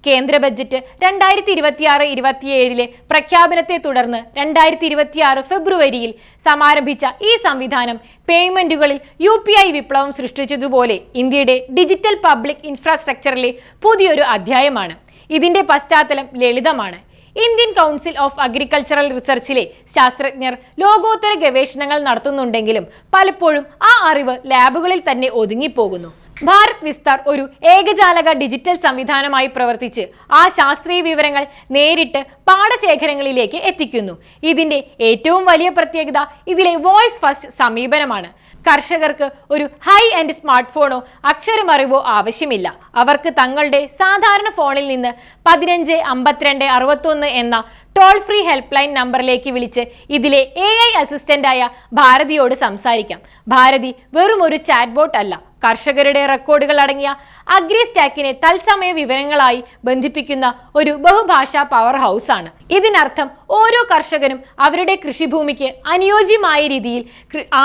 കേന്ദ്ര ബജറ്റ് 2026-27 പ്രഖ്യാപനത്തെ തുടർന്ന് 2026 ഫെബ്രുവരിയിൽ സമാരംഭിച്ച ഈ സംവിധാനം പേയ്മെന്റുകളിൽ UPI വിപ്ലവം സൃഷ്ടിച്ചതുപോലെ ഇന്ത്യയുടെ ഡിജിറ്റൽ പബ്ലിക് ഇൻഫ്രാസ്ട്രക്ചറിലെ പുതിയൊരു അധ്യായമാണ്. ഇതിന്റെ പശ്ചാത്തലം ലളിതമാണ്. ഇന്ത്യൻ കൗൺസിൽ ഓഫ് അഗ്രികൾച്ചറൽ റിസർച്ചിലെ ശാസ്ത്രജ്ഞർ ലോകോത്തര ഗവേഷണങ്ങൾ നടത്തുന്നുണ്ടെങ്കിലും പലപ്പോഴും ആ അറിവ് ലാബുകളിൽ തന്നെ ഒതുങ്ങിപ്പോകുന്നു. ഭാരത് വിസ്താർ ഒരു ഏകജാലക ഡിജിറ്റൽ സംവിധാനമായി പ്രവർത്തിച്ച് ആ ശാസ്ത്രീയ വിവരങ്ങൾ നേരിട്ട് പാടശേഖരങ്ങളിലേക്ക് എത്തിക്കുന്നു. ഇതിന്റെ ഏറ്റവും വലിയ പ്രത്യേകത ഇതിലെ വോയിസ് ഫസ്റ്റ് സമീപനമാണ്. കർഷകർക്ക് ഒരു ഹൈ എൻഡ് സ്മാർട്ട് ഫോണോ അക്ഷരമറിവോ ആവശ്യമില്ല. അവർക്ക് തങ്ങളുടെ സാധാരണ ഫോണിൽ നിന്ന് 15 52 61 എന്ന ടോൾ ഫ്രീ ഹെൽപ്പ് ലൈൻ നമ്പറിലേക്ക് വിളിച്ച് ഇതിലെ AI അസിസ്റ്റന്റായ ഭാരതിയോട് സംസാരിക്കാം. ഭാരതി വെറും ഒരു ചാറ്റ് ബോട്ട് അല്ല, കർഷകരുടെ റെക്കോർഡുകൾ അടങ്ങിയ അഗ്രി സ്റ്റാക്കിനെ തത്സമയ വിവരങ്ങളായി ബന്ധിപ്പിക്കുന്ന ഒരു ബഹുഭാഷാ പവർ ഹൗസ് ആണ്. ഇതിനർത്ഥം ഓരോ കർഷകനും അവരുടെ കൃഷിഭൂമിക്ക് അനുയോജ്യമായ രീതിയിൽ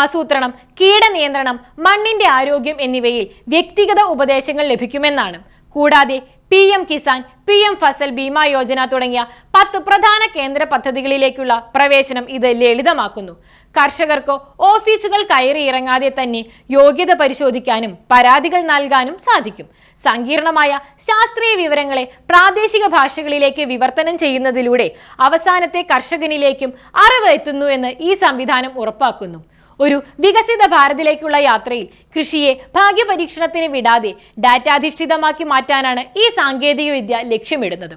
ആസൂത്രണം, കീടനിയന്ത്രണം, മണ്ണിന്റെ ആരോഗ്യം എന്നിവയിൽ വ്യക്തിഗത ഉപദേശങ്ങൾ ലഭിക്കുമെന്നാണ്. കൂടാതെ PM കിസാൻ, PM ഫസൽ ബീമ യോജന തുടങ്ങിയ 10 പ്രധാന കേന്ദ്ര പദ്ധതികളിലേക്കുള്ള പ്രവേശനം ഇത് ലളിതമാക്കുന്നു. കർഷകർക്ക് ഓഫീസുകൾ കയറി ഇറങ്ങാതെ തന്നെ യോഗ്യത പരിശോധിക്കാനും പരാതികൾ നൽകാനും സാധിക്കും. സങ്കീർണമായ ശാസ്ത്രീയ വിവരങ്ങളെ പ്രാദേശിക ഭാഷകളിലേക്ക് വിവർത്തനം ചെയ്യുന്നതിലൂടെ അവസാനത്തെ കർഷകനിലേക്കും അറിവ് എത്തുന്നു എന്ന് ഈ സംവിധാനം ഉറപ്പാക്കുന്നു. ഒരു വികസിത ഭാരതിലേക്കുള്ള യാത്രയിൽ കൃഷിയെ ഭാഗ്യപരീക്ഷണത്തിന് വിടാതെ ഡാറ്റാധിഷ്ഠിതമാക്കി മാറ്റാനാണ് ഈ സാങ്കേതിക വിദ്യ ലക്ഷ്യമിടുന്നത്.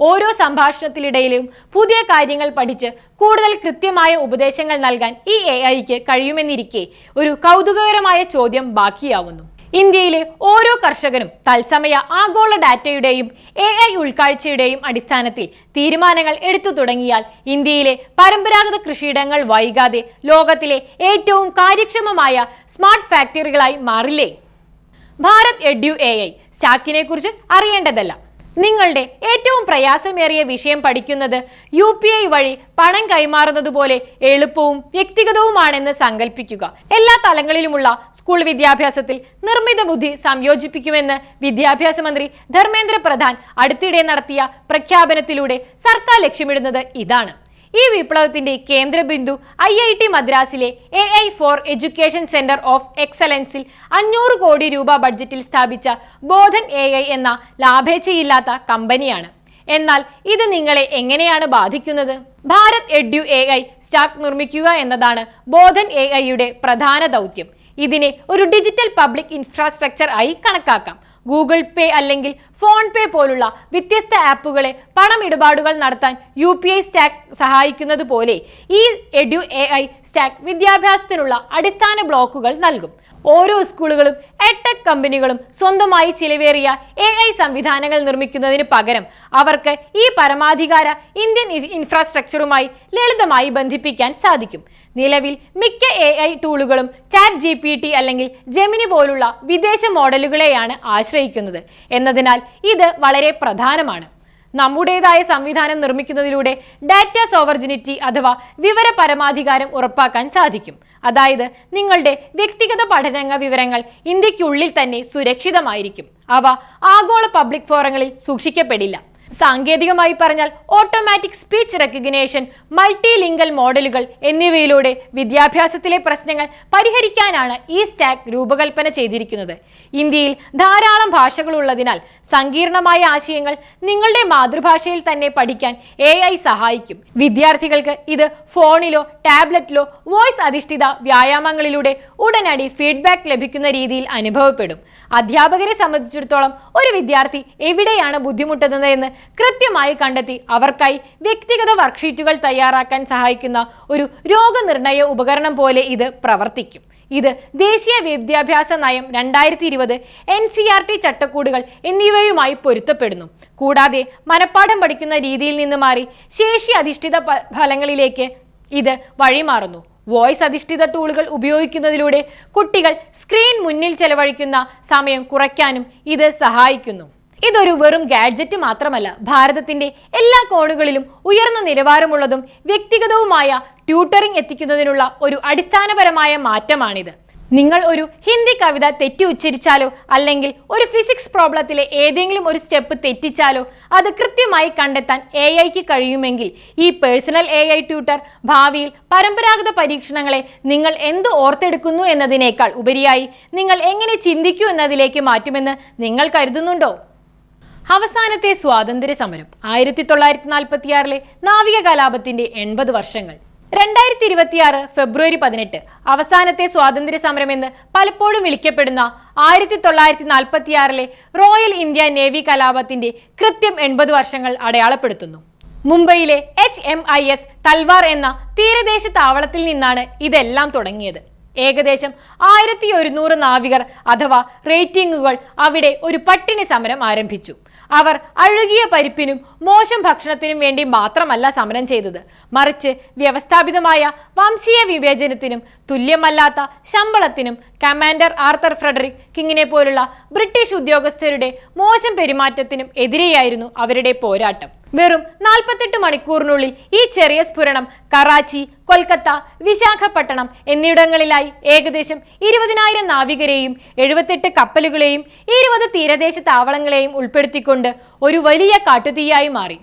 ഓരോ സംഭാഷണത്തിനിടയിലും പുതിയ കാര്യങ്ങൾ പഠിച്ച് കൂടുതൽ കൃത്യമായ ഉപദേശങ്ങൾ നൽകാൻ ഈ AIക്ക് കഴിയുമെന്നിരിക്കെ ഒരു കൗതുകകരമായ ചോദ്യം ബാക്കിയാവുന്നു. ഇന്ത്യയിലെ ഓരോ കർഷകനും തത്സമയ ആഗോള ഡാറ്റയുടെയും AI ഉൾക്കാഴ്ചയുടെയും അടിസ്ഥാനത്തിൽ തീരുമാനങ്ങൾ എടുത്തു തുടങ്ങിയാൽ ഇന്ത്യയിലെ പരമ്പരാഗത കൃഷിയിടങ്ങൾ വൈകാതെ ലോകത്തിലെ ഏറ്റവും കാര്യക്ഷമമായ സ്മാർട്ട് ഫാക്ടറികളായി മാറില്ലേ? ഭാരത് എഡ്യു AI സ്റ്റാക്കിനെ കുറിച്ച് അറിയേണ്ടതല്ല. നിങ്ങളുടെ ഏറ്റവും പ്രയാസമേറിയ വിഷയം പഠിക്കുന്നത് UPI വഴി പണം കൈമാറുന്നത് പോലെ എളുപ്പവും വ്യക്തിഗതവുമാണെന്ന് സങ്കല്പിക്കുക. എല്ലാ തലങ്ങളിലുമുള്ള സ്കൂൾ വിദ്യാഭ്യാസത്തിൽ നിർമ്മിത ബുദ്ധി സംയോജിപ്പിക്കുമെന്ന് വിദ്യാഭ്യാസ മന്ത്രി ധർമ്മേന്ദ്ര പ്രധാൻ അടുത്തിടെ നടത്തിയ പ്രഖ്യാപനത്തിലൂടെ സർക്കാർ ലക്ഷ്യമിടുന്നത് ഇതാണ്. ഈ വിപ്ലവത്തിന്റെ കേന്ദ്ര ബിന്ദു IIT മദ്രാസിലെ AI for education centre of എക്സലൻസിൽ 500 കോടി രൂപ ബഡ്ജറ്റിൽ സ്ഥാപിച്ച ബോധൻ AI എന്ന ലാഭേച്ഛയില്ലാത്ത കമ്പനിയാണ്. എന്നാൽ ഇത് നിങ്ങളെ എങ്ങനെയാണ് ബാധിക്കുന്നത്? ഭാരത് എഡ്യു AI സ്റ്റാക്ക് നിർമ്മിക്കുക എന്നതാണ് ബോധൻ AIയുടെ പ്രധാന ദൗത്യം. ഇതിനെ ഒരു ഡിജിറ്റൽ പബ്ലിക് ഇൻഫ്രാസ്ട്രക്ചർ ആയി കണക്കാക്കാം. ഗൂഗിൾ പേ അല്ലെങ്കിൽ ഫോൺ പേ പോലുള്ള വ്യത്യസ്ത ആപ്പുകളെ പണമിടപാടുകൾ നടത്താൻ UPI സ്റ്റാക്ക് സഹായിക്കുന്നത് പോലെ ഈ എഡ്യു AI സ്റ്റാക്ക് വിദ്യാഭ്യാസത്തിനുള്ള അടിസ്ഥാന ബ്ലോക്കുകൾ നൽകും. ഓരോ സ്കൂളുകളും എഡ്ടെക് കമ്പനികളും സ്വന്തമായി ചിലവേറിയ AI സംവിധാനങ്ങൾ നിർമ്മിക്കുന്നതിന് പകരം അവർക്ക് ഈ പരമാധികാര ഇന്ത്യൻ ഇൻഫ്രാസ്ട്രക്ചറുമായി ലളിതമായി ബന്ധിപ്പിക്കാൻ സാധിക്കും. നിലവിൽ മിക്ക AI ടൂളുകളും ChatGPT അല്ലെങ്കിൽ ജെമിനി പോലുള്ള വിദേശ മോഡലുകളെയാണ് ആശ്രയിക്കുന്നത് എന്നതിനാൽ ഇത് വളരെ പ്രധാനമാണ്. നമ്മുടേതായ സംവിധാനം നിർമ്മിക്കുന്നതിലൂടെ ഡാറ്റ സോവർജിനിറ്റി അഥവാ വിവര പരമാധികാരം ഉറപ്പാക്കാൻ സാധിക്കും. അതായത് നിങ്ങളുടെ വ്യക്തിഗത പഠന വിവരങ്ങൾ ഇന്ത്യക്കുള്ളിൽ തന്നെ സുരക്ഷിതമായിരിക്കും. അവ ആഗോള പബ്ലിക് ഫോറങ്ങളിൽ സൂക്ഷിക്കപ്പെടില്ല. സാങ്കേതികമായി പറഞ്ഞാൽ ഓട്ടോമാറ്റിക് സ്പീച്ച് റെക്കഗ്നിഷൻ, മൾട്ടി ലിംഗൽ മോഡലുകൾ എന്നിവയിലൂടെ വിദ്യാഭ്യാസത്തിലെ പ്രശ്നങ്ങൾ പരിഹരിക്കാനാണ് ഈ സ്റ്റാക്ക് രൂപകൽപ്പന ചെയ്തിരിക്കുന്നത്. ഇന്ത്യയിൽ ധാരാളം ഭാഷകളുള്ളതിനാൽ സങ്കീർണമായ ആശയങ്ങൾ നിങ്ങളുടെ മാതൃഭാഷയിൽ തന്നെ പഠിക്കാൻ AI സഹായിക്കും. വിദ്യാർത്ഥികൾക്ക് ഇത് ഫോണിലോ ടാബ്ലറ്റിലോ വോയിസ് അധിഷ്ഠിത വ്യായാമങ്ങളിലൂടെ ഉടനടി ഫീഡ്ബാക്ക് ലഭിക്കുന്ന രീതിയിൽ അനുഭവപ്പെടും. അധ്യാപകരെ സംബന്ധിച്ചിടത്തോളം ഒരു വിദ്യാർത്ഥി എവിടെയാണ് ബുദ്ധിമുട്ടുന്നത് എന്ന് കൃത്യമായി കണ്ടെത്തി അവർക്കായി വ്യക്തിഗത വർക്ക്ഷീറ്റുകൾ തയ്യാറാക്കാൻ സഹായിക്കുന്ന ഒരു രോഗനിർണയ ഉപകരണം പോലെ ഇത് പ്രവർത്തിക്കും. ഇത് ദേശീയ വിദ്യാഭ്യാസ നയം 2020, NCERT ചട്ടക്കൂടുകൾ എന്നിവയുമായി പൊരുത്തപ്പെടുന്നു. കൂടാതെ മനഃപ്പാഠം പഠിക്കുന്ന രീതിയിൽ നിന്ന് മാറി ശേഷി അധിഷ്ഠിത ഫലങ്ങളിലേക്ക് ഇത് വഴിമാറുന്നു. വോയിസ് അധിഷ്ഠിത ടൂളുകൾ ഉപയോഗിക്കുന്നതിലൂടെ കുട്ടികൾ സ്ക്രീൻ മുന്നിൽ ചെലവഴിക്കുന്ന സമയം കുറയ്ക്കാനും ഇത് സഹായിക്കുന്നു. ഇതൊരു വെറും ഗാഡ്ജറ്റ് മാത്രമല്ല, ഭാരതത്തിന്റെ എല്ലാ കോണുകളിലും ഉയർന്ന നിലവാരമുള്ളതും വ്യക്തിഗതവുമായ ട്യൂട്ടറിംഗ് എത്തിക്കുന്നതിനുള്ള ഒരു അടിസ്ഥാനപരമായ മാറ്റമാണിത്. നിങ്ങൾ ഒരു ഹിന്ദി കവിത തെറ്റി ഉച്ചരിച്ചാലോ അല്ലെങ്കിൽ ഒരു ഫിസിക്സ് പ്രോബ്ലത്തിലെ ഏതെങ്കിലും ഒരു സ്റ്റെപ്പ് തെറ്റിച്ചാലോ അത് കൃത്യമായി കണ്ടെത്താൻ AIക്ക് കഴിയുമെങ്കിൽ ഈ പേഴ്സണൽ AI ട്യൂട്ടർ ഭാവിയിൽ പരമ്പരാഗത പരീക്ഷണങ്ങളെ നിങ്ങൾ എന്ത് ഓർത്തെടുക്കുന്നു എന്നതിനേക്കാൾ ഉപരിയായി നിങ്ങൾ എങ്ങനെ ചിന്തിക്കൂ എന്നതിലേക്ക് മാറ്റുമെന്ന് നിങ്ങൾ കരുതുന്നുണ്ടോ? അവസാനത്തെ സ്വാതന്ത്ര്യ സമരം 1946 നാവിക കലാപത്തിന്റെ 80 വർഷങ്ങൾ. 2026 ഫെബ്രുവരി 18 അവസാനത്തെ സ്വാതന്ത്ര്യ സമരമെന്ന് പലപ്പോഴും വിളിക്കപ്പെടുന്ന 1946 റോയൽ ഇന്ത്യ നേവി കലാപത്തിന്റെ കൃത്യം 80 വർഷങ്ങൾ അടയാളപ്പെടുത്തുന്നു. മുംബൈയിലെ HMIS തൽവാർ എന്ന തീരദേശ താവളത്തിൽ നിന്നാണ് ഇതെല്ലാം തുടങ്ങിയത്. ഏകദേശം 1100 നാവികർ അഥവാ റേറ്റിംഗുകൾ അവിടെ ഒരു പട്ടിണി സമരം ആരംഭിച്ചു. അവർ അഴുകിയ പരിപ്പിനും മോശം ഭക്ഷണത്തിനും വേണ്ടി മാത്രമല്ല സമരം ചെയ്തത്, മറിച്ച് വ്യവസ്ഥാപിതമായ വംശീയ വിവേചനത്തിനും തുല്യമല്ലാത്ത ശമ്പളത്തിനും കമാൻഡർ ആർതർ ഫ്രെഡറിക് കിങ്ങിനെ പോലുള്ള ബ്രിട്ടീഷ് ഉദ്യോഗസ്ഥരുടെ മോശം പെരുമാറ്റത്തിനും എതിരെയായിരുന്നു അവരുടെ പോരാട്ടം. വെറും 48 മണിക്കൂറിനുള്ളിൽ ഈ ചെറിയ സ്ഫുരണം കറാച്ചി, കൊൽക്കത്ത, വിശാഖപട്ടണം എന്നിവിടങ്ങളിലായി ഏകദേശം 20,000 നാവികരെയും 78 കപ്പലുകളെയും 20 തീരദേശ താവളങ്ങളെയും ഉൾപ്പെടുത്തിക്കൊണ്ട് ഒരു വലിയ കാട്ടുതീയായി മാറി.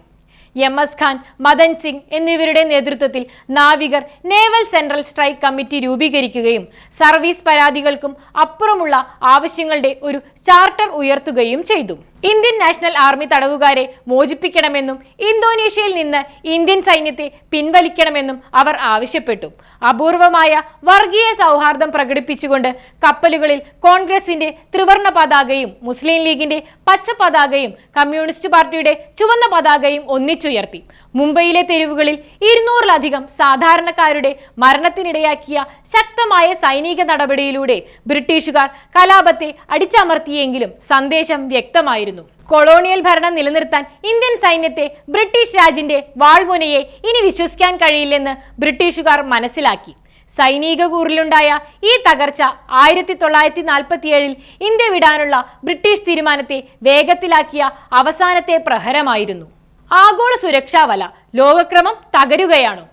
MS ഖാൻ, മദൻ സിംഗ് എന്നിവരുടെ നേതൃത്വത്തിൽ നാവികർ നേവൽ സെൻട്രൽ സ്ട്രൈക്ക് കമ്മിറ്റി രൂപീകരിക്കുകയും സർവീസ് പരാതികൾക്കും അപ്പുറമുള്ള ആവശ്യങ്ങളുടെ ഒരു ചാർട്ടർ ഉയർത്തുകയും ചെയ്തു. ഇന്ത്യൻ നാഷണൽ ആർമി തടവുകാരെ മോചിപ്പിക്കണമെന്നും ഇന്തോനേഷ്യയിൽ നിന്ന് ഇന്ത്യൻ സൈന്യത്തെ പിൻവലിക്കണമെന്നും അവർ ആവശ്യപ്പെട്ടു. അപൂർവമായ വർഗീയ സൗഹാർദ്ദം പ്രകടിപ്പിച്ചുകൊണ്ട് കപ്പലുകളിൽ കോൺഗ്രസിന്റെ ത്രിവർണ പതാകയും മുസ്ലിം ലീഗിന്റെ പച്ച പതാകയും കമ്മ്യൂണിസ്റ്റ് പാർട്ടിയുടെ ചുവന്ന പതാകയും ഒന്നിച്ചുയർത്തി. മുംബൈയിലെ തെരുവുകളിൽ 200-ലധികം സാധാരണക്കാരുടെ മരണത്തിനിടയാക്കിയ ശക്തമായ സൈനിക നടപടിയിലൂടെ ബ്രിട്ടീഷുകാർ കലാപത്തെ അടിച്ചമർത്തിയെങ്കിലും സന്ദേശം വ്യക്തമായിരുന്നു. കൊളോണിയൽ ഭരണം നിലനിർത്താൻ ഇന്ത്യൻ സൈന്യത്തെ ബ്രിട്ടീഷ് രാജിന്റെ വാൾമുനയെ ഇനി വിശ്വസിക്കാൻ കഴിയില്ലെന്ന് ബ്രിട്ടീഷുകാർ മനസ്സിലാക്കി. സൈനിക കൂറിലുണ്ടായ ഈ തകർച്ച 1947 ഇന്ത്യ വിടാനുള്ള ബ്രിട്ടീഷ് തീരുമാനത്തെ വേഗത്തിലാക്കിയ അവസാനത്തെ പ്രഹരമായിരുന്നു. ആഗോള സുരക്ഷാ വല, ലോകക്രമം തകരുകയാണോ?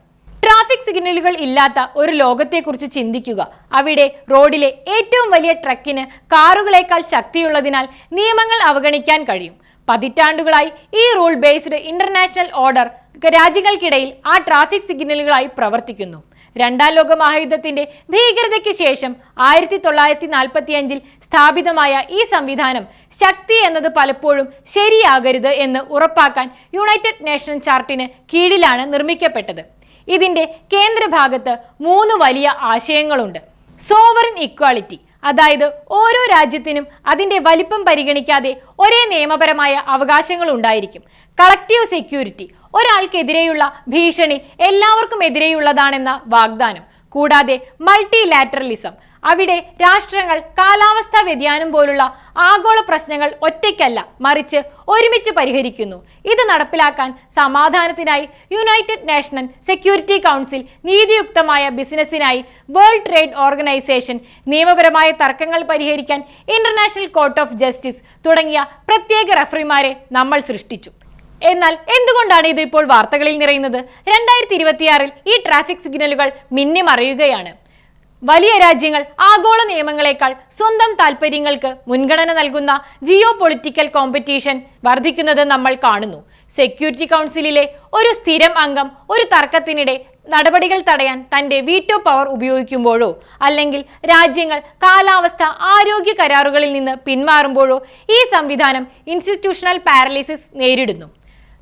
ട്രാഫിക് സിഗ്നലുകൾ ഇല്ലാത്ത ഒരു ലോകത്തെക്കുറിച്ച് ചിന്തിക്കുക. അവിടെ റോഡിലെ ഏറ്റവും വലിയ ട്രക്കിന് കാറുകളേക്കാൾ ശക്തിയുള്ളതിനാൽ നിയമങ്ങൾ അവഗണിക്കാൻ കഴിയും. പതിറ്റാണ്ടുകളായി ഈ റൂൾ ബേസ്ഡ് ഇന്റർനാഷണൽ ഓർഡർ രാജ്യങ്ങൾക്കിടയിൽ ആ ട്രാഫിക് സിഗ്നലുകളായി പ്രവർത്തിക്കുന്നു. രണ്ടാം ലോക മഹായുദ്ധത്തിന്റെ ഭീകരതയ്ക്ക് ശേഷം 1945 സ്ഥാപിതമായ ഈ സംവിധാനം ശക്തി എന്നത് പലപ്പോഴും ശരിയാകരുത് എന്ന് ഉറപ്പാക്കാൻ യുണൈറ്റഡ് നേഷൻ ചാർട്ടിന് കീഴിലാണ് നിർമ്മിക്കപ്പെട്ടത്. ഇതിന്റെ കേന്ദ്രഭാഗത്ത് 3 വലിയ ആശയങ്ങളുണ്ട്. സോവറിൻ ഇക്വാളിറ്റി, അതായത് ഓരോ രാജ്യത്തിനും അതിന്റെ വലിപ്പം പരിഗണിക്കാതെ ഒരേ നിയമപരമായ അവകാശങ്ങൾ ഉണ്ടായിരിക്കും. കളക്റ്റീവ് സെക്യൂരിറ്റി, ഒരാൾക്കെതിരെയുള്ള ഭീഷണി എല്ലാവർക്കും എതിരെയുള്ളതാണെന്ന വാഗ്ദാനം. കൂടാതെ മൾട്ടിലാറ്ററലിസം, അവിടെ രാഷ്ട്രങ്ങൾ കാലാവസ്ഥാ വ്യതിയാനം പോലുള്ള ആഗോള പ്രശ്നങ്ങൾ ഒറ്റയ്ക്കല്ല മറിച്ച് ഒരുമിച്ച് പരിഹരിക്കുന്നു. ഇത് നടപ്പിലാക്കാൻ സമാധാനത്തിനായി യുണൈറ്റഡ് നേഷൻ സെക്യൂരിറ്റി കൗൺസിൽ, നീതിയുക്തമായ ബിസിനസ്സിനായി വേൾഡ് ട്രേഡ് ഓർഗനൈസേഷൻ, നിയമപരമായ തർക്കങ്ങൾ പരിഹരിക്കാൻ ഇന്റർനാഷണൽ കോർട്ട് ഓഫ് ജസ്റ്റിസ് തുടങ്ങിയ പ്രത്യേക റഫറിമാരെ നമ്മൾ സൃഷ്ടിച്ചു. എന്നാൽ എന്തുകൊണ്ടാണ് ഇത് ഇപ്പോൾ വാർത്തകളിൽ നിറയുന്നത്? 2026 ഈ ട്രാഫിക് സിഗ്നലുകൾ മിന്നിമറിയുകയാണ്. വലിയ രാജ്യങ്ങൾ ആഗോള നിയമങ്ങളെക്കാൾ സ്വന്തം താൽപ്പര്യങ്ങൾക്ക് മുൻഗണന നൽകുന്ന ജിയോ പൊളിറ്റിക്കൽ കോമ്പറ്റീഷൻ വർദ്ധിക്കുന്നത് നമ്മൾ കാണുന്നു. സെക്യൂരിറ്റി കൗൺസിലിലെ ഒരു സ്ഥിരം അംഗം ഒരു തർക്കത്തിനിടെ നടപടികൾ തടയാൻ തന്റെ വീറ്റോ പവർ ഉപയോഗിക്കുമ്പോഴോ അല്ലെങ്കിൽ രാജ്യങ്ങൾ കാലാവസ്ഥ, ആരോഗ്യ കരാറുകളിൽ നിന്ന് പിന്മാറുമ്പോഴോ ഈ സംവിധാനം ഇൻസ്റ്റിറ്റ്യൂഷണൽ പാരലിസിസ് നേരിടുന്നു.